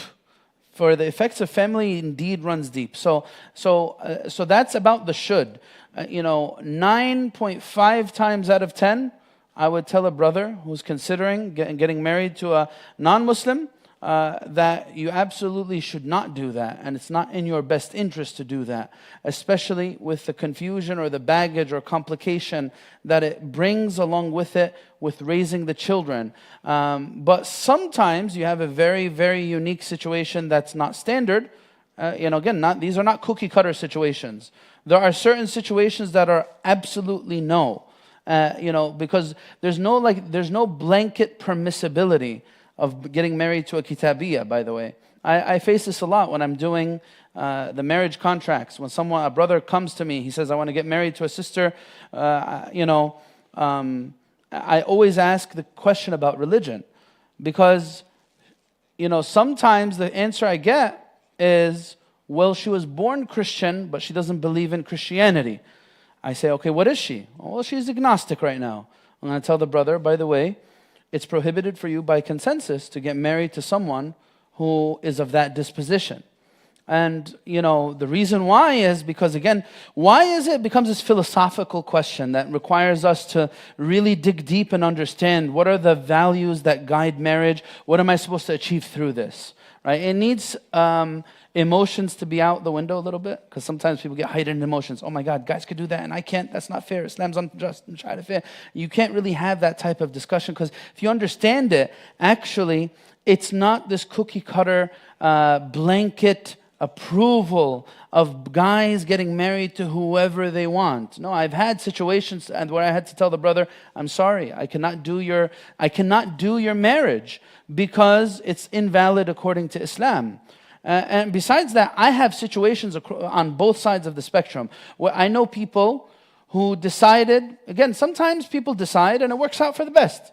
S2: For the effects of family indeed runs deep. So that's about the should. 9.5 times out of 10, I would tell a brother who's considering getting married to a non-Muslim that you absolutely should not do that, and it's not in your best interest to do that, especially with the confusion or the baggage or complication that it brings along with it with raising the children. But sometimes you have a very, very unique situation that's not standard. Again, these are not cookie cutter situations. There are certain situations that are absolutely no, because there's no blanket permissibility of getting married to a kitabiyah, by the way. I face this a lot when I'm doing the marriage contracts. When a brother comes to me, he says, I want to get married to a sister, I always ask the question about religion. Because, sometimes the answer I get is, well, she was born Christian, but she doesn't believe in Christianity. I say, okay, what is she? Well, she's agnostic right now. I'm going to tell the brother, by the way, it's prohibited for you by consensus to get married to someone who is of that disposition. And, the reason why is because, again, why is it becomes this philosophical question that requires us to really dig deep and understand what are the values that guide marriage? What am I supposed to achieve through this? Right? It needs emotions to be out the window a little bit, because sometimes people get heightened emotions. Oh my God, guys could do that and I can't. That's not fair. Islam's unjust and try to fair. You can't really have that type of discussion, because if you understand it, actually, it's not this cookie cutter blanket approval of guys getting married to whoever they want. No, I've had situations where I had to tell the brother, I'm sorry, I cannot do your marriage because it's invalid according to Islam. And besides that, I have situations on both sides of the spectrum where I know people who decided, again, sometimes people decide and it works out for the best.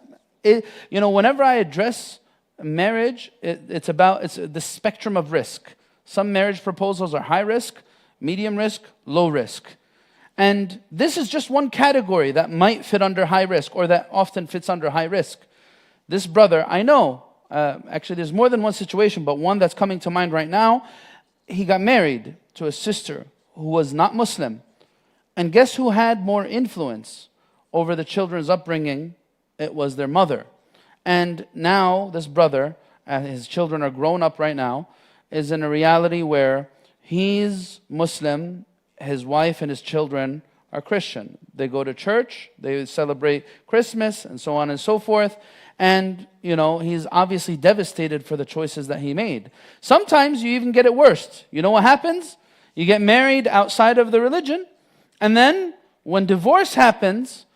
S2: Whenever I address marriage, it's the spectrum of risk. Some marriage proposals are high risk, medium risk, low risk. And this is just one category that might fit under high risk, or that often fits under high risk. This brother, I know, actually there's more than one situation, but one that's coming to mind right now, he got married to a sister who was not Muslim. And guess who had more influence over the children's upbringing? It was their mother. And now this brother, his children are grown up right now, is in a reality where he's Muslim, his wife and his children are Christian. They go to church, they celebrate Christmas, and so on and so forth. And, he's obviously devastated for the choices that he made. Sometimes you even get it worse. You know what happens? You get married outside of the religion, and then when divorce happens,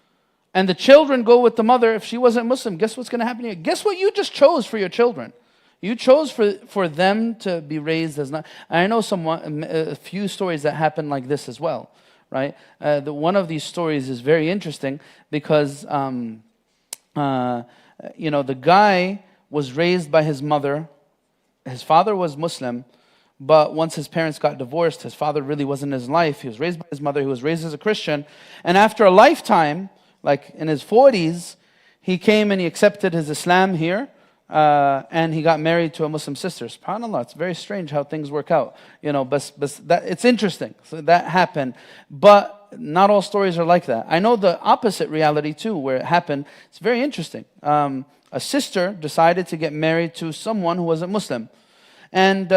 S2: and the children go with the mother, if she wasn't Muslim, guess what's going to happen to you? Guess what you just chose for your children? You chose for them to be raised as not. I know a few stories that happen like this as well, right? One of these stories is very interesting because, the guy was raised by his mother. His father was Muslim, but once his parents got divorced, his father really wasn't in his life. He was raised by his mother, he was raised as a Christian. And after a lifetime, like in his 40s, he came and he accepted his Islam here. And he got married to a Muslim sister. SubhanAllah, it's very strange how things work out. But it's interesting. So that happened. But not all stories are like that. I know the opposite reality too, where it happened. It's very interesting. A sister decided to get married to someone who wasn't Muslim. And,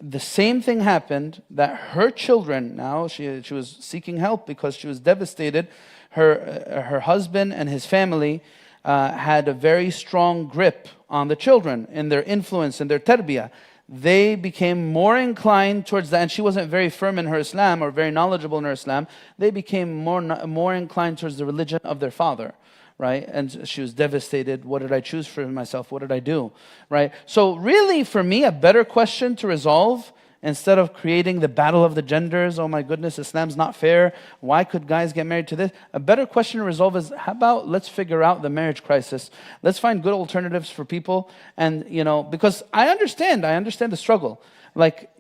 S2: the same thing happened, that her children, now she was seeking help because she was devastated. Her husband and his family had a very strong grip on the children in their influence and their tarbiyah. They became more inclined towards that, and she wasn't very firm in her Islam or very knowledgeable in her Islam. They became more inclined towards the religion of their father, right? And she was devastated. What did I choose for myself? What did I do, right? So really, for me, a better question to resolve, instead of creating the battle of the genders, oh my goodness, Islam's not fair, why could guys get married to this? A better question to resolve is, how about let's figure out the marriage crisis. Let's find good alternatives for people. And, because I understand the struggle. Like,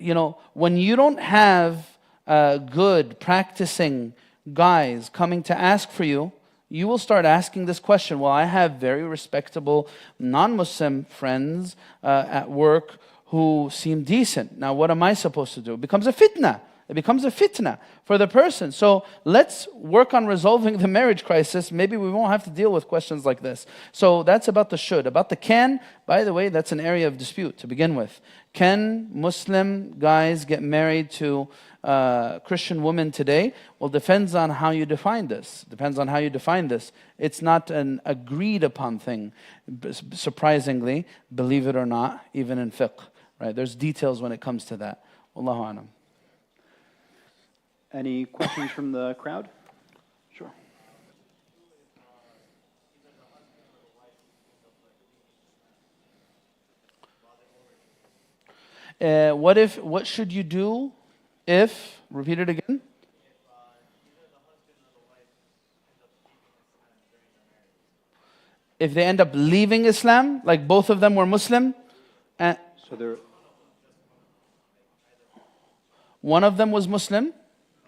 S2: when you don't have good, practicing guys coming to ask for you, you will start asking this question. Well, I have very respectable non-Muslim friends at work who seem decent. Now, what am I supposed to do? It becomes a fitna. It becomes a fitna for the person. So let's work on resolving the marriage crisis. Maybe we won't have to deal with questions like this. So that's about the should. About the can, by the way, that's an area of dispute to begin with. Can Muslim guys get married to Christian women today? Well, depends on how you define this. It's not an agreed upon thing, surprisingly, believe it or not, even in fiqh. Right? There's details when it comes to that. Wallahu a'lam.
S1: Any questions from the crowd? Sure.
S2: What should you do if, repeat it again? If they end up leaving Islam, like both of them were Muslim, and
S1: So
S2: one of them was Muslim?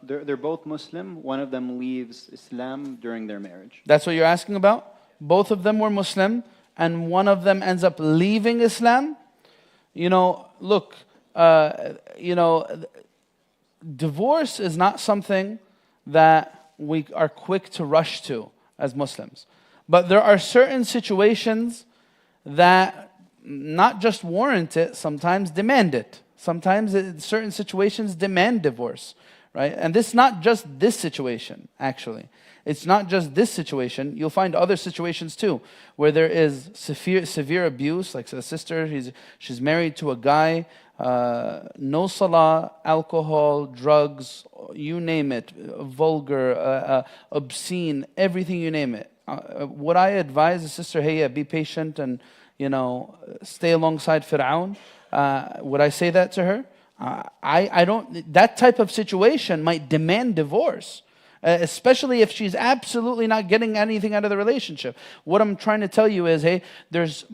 S1: they're both Muslim. One of them leaves Islam during their marriage.
S2: That's what you're asking about? Both of them were Muslim, and one of them ends up leaving Islam? Look, divorce is not something that we are quick to rush to as Muslims. But there are certain situations that not just warrant it, sometimes demand it. Sometimes certain situations demand divorce, right? And this is not just this situation, actually. It's not just this situation. You'll find other situations too, where there is severe abuse, like a sister, she's married to a guy, no salah, alcohol, drugs, you name it, vulgar, obscene, everything you name it. Would I advise the sister, hey, be patient and stay alongside Fir'aun? Would I say that to her? I don't. That type of situation might demand divorce, especially if she's absolutely not getting anything out of the relationship. What I'm trying to tell you is, hey, there's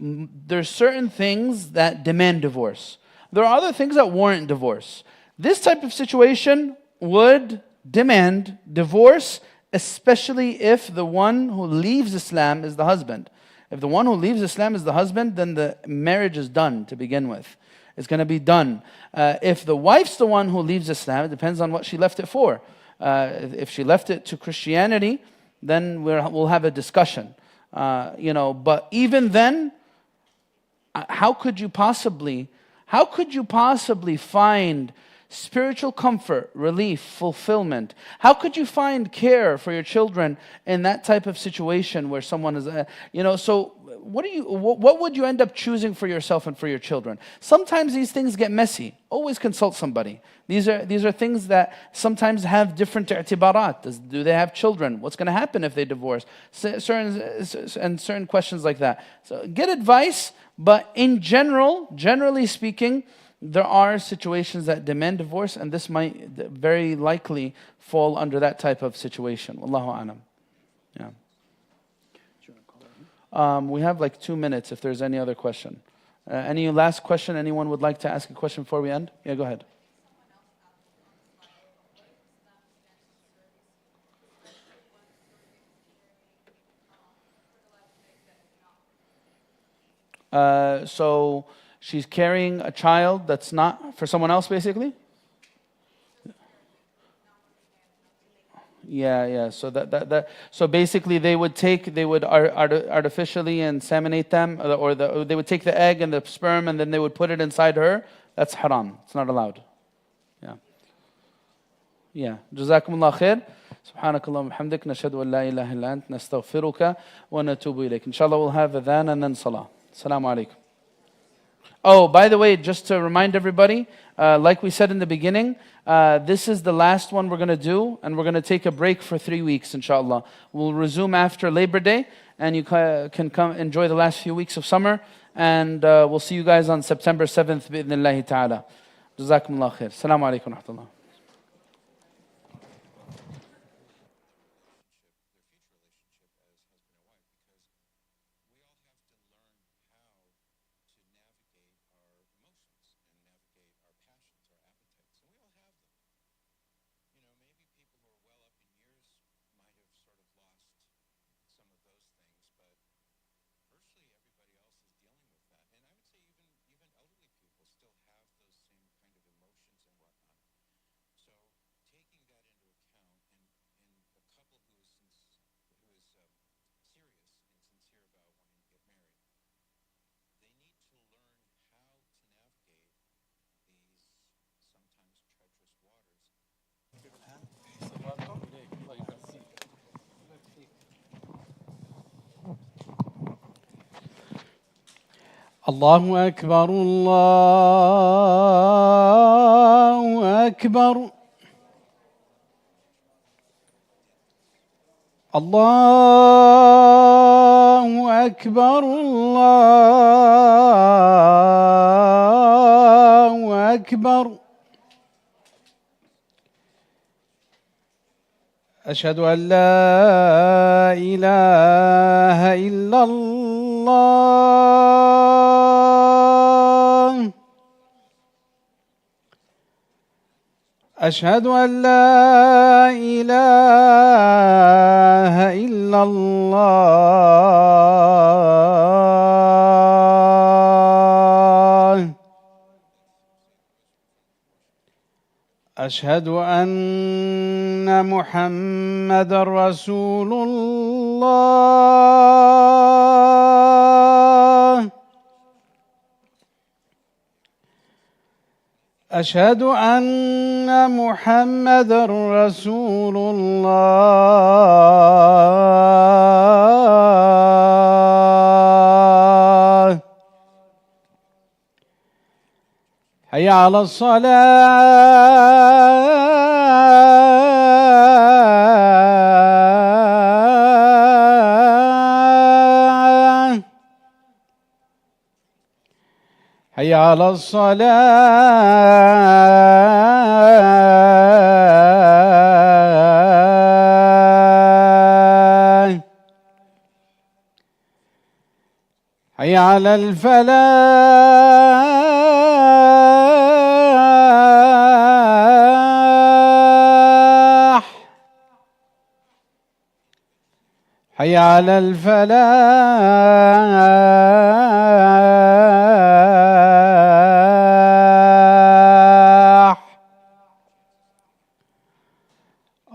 S2: certain things that demand divorce. There are other things that warrant divorce. This type of situation would demand divorce, especially if the one who leaves Islam is the husband. If the one who leaves Islam is the husband, then the marriage is done to begin with. It's going to be done. If the wife's the one who leaves Islam, it depends on what she left it for. If she left it to Christianity, then we'll have a discussion. But even then, how could you possibly find spiritual comfort, relief, fulfillment? How could you find care for your children in that type of situation where someone is, so what would you end up choosing for yourself and for your children? Sometimes these things get messy. Always consult somebody. These are things that sometimes have different i'tibarat. Do they have children? What's going to happen if they divorce? Certain questions like that. So get advice, but in generally speaking, there are situations that demand divorce, and this might very likely fall under that type of situation. Wallahu a'lam. Yeah. We have like 2 minutes if there's any other question. Any last question? Anyone would like to ask a question before we end? Yeah, go ahead. So she's carrying a child that's not for someone else, basically? Yeah. So basically, they would artificially inseminate them, or they would take the egg and the sperm, and then they would put it inside her. That's haram. It's not allowed. Yeah. جزاكم الله خير. سبحانك اللهم وبحمدك نشهد أن لا إله إلا أنت نستغفرك ونتوب إليك. Inshallah, we'll have adhan and then salah. Assalamu alaikum. Oh, by the way, just to remind everybody, like we said in the beginning, this is the last one we're going to do, and we're going to take a break for 3 weeks, inshallah. We'll resume after Labor Day, and you can come enjoy the last few weeks of summer, and we'll see you guys on September 7th, bi'idhnillahi ta'ala. Jazakumullah khair. Assalamu alaikum wa rahmatullah.
S3: الله أكبر الله أكبر الله أكبر الله أكبر أشهد أن لا إله إلا الله أشهد أن لا إله إلا الله أشهد أن محمدًا رسول الله أشهد أن محمدًا رسول الله حي على الصلاة حي على الصلاة حي على الفلاح حي على الفلاح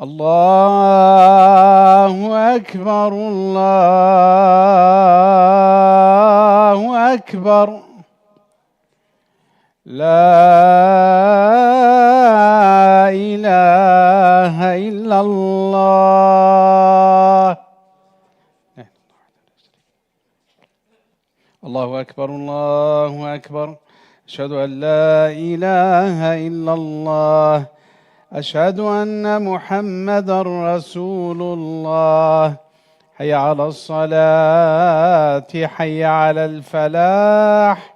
S3: الله أكبر الله أكبر لا إله إلا الله الله أكبر الله أكبر أشهد أن لا إله إلا الله أشهد أن محمدًا رسول الله حي على الصلاة حي على الفلاح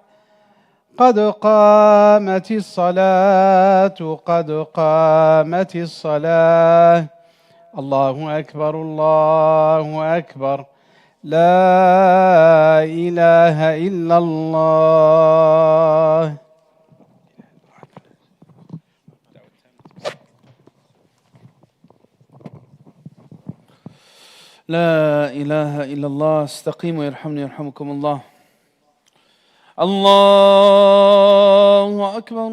S3: قد قامت الصلاة قد قامت الصلاة الله أكبر الله أكبر لا إله إلا الله.
S2: لا إله إلا الله. استقيموا يرحمني يرحمكم الله. الله أكبر.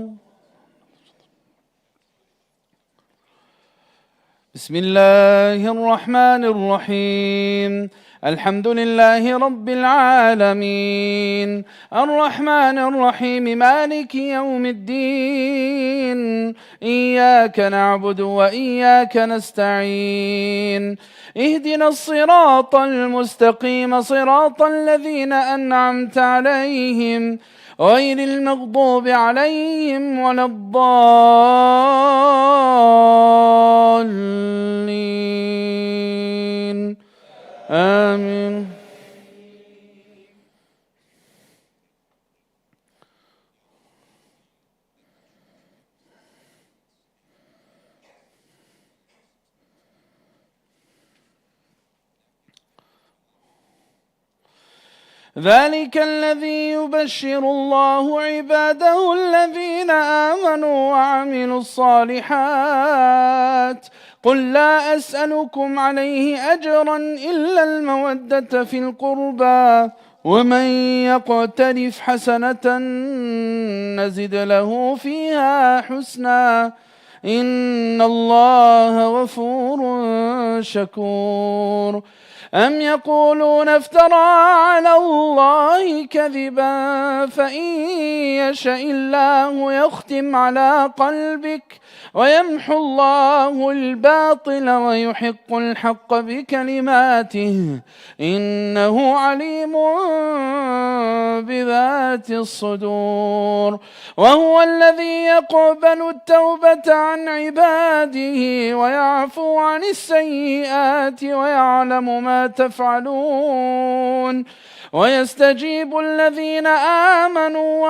S2: بسم الله الرحمن الرحيم. الحمد لله رب العالمين الرحمن الرحيم مالك يوم الدين إياك نعبد وإياك نستعين اهدنا الصراط المستقيم صراط الذين أنعمت عليهم غير المغضوب عليهم ولا الضالين آمين. ذلك الذي يبشر الله عباده الذين آمنوا وعملوا الصالحات قل لا أسألكم عليه أجرا إلا المودة في القربى ومن يقترف حسنة نزد له فيها حسنا إن الله غفور شكور. أم يقولون افترى على الله كذبا فإن يشأ الله يختم على قلبك ويمحو الله الباطل ويحق الحق بكلماته إنه عليم بذات الصدور. وهو الذي يقبل التوبة عن عباده ويعفو عن السيئات ويعلم ما تفعلون ويستجيب الذين آمنوا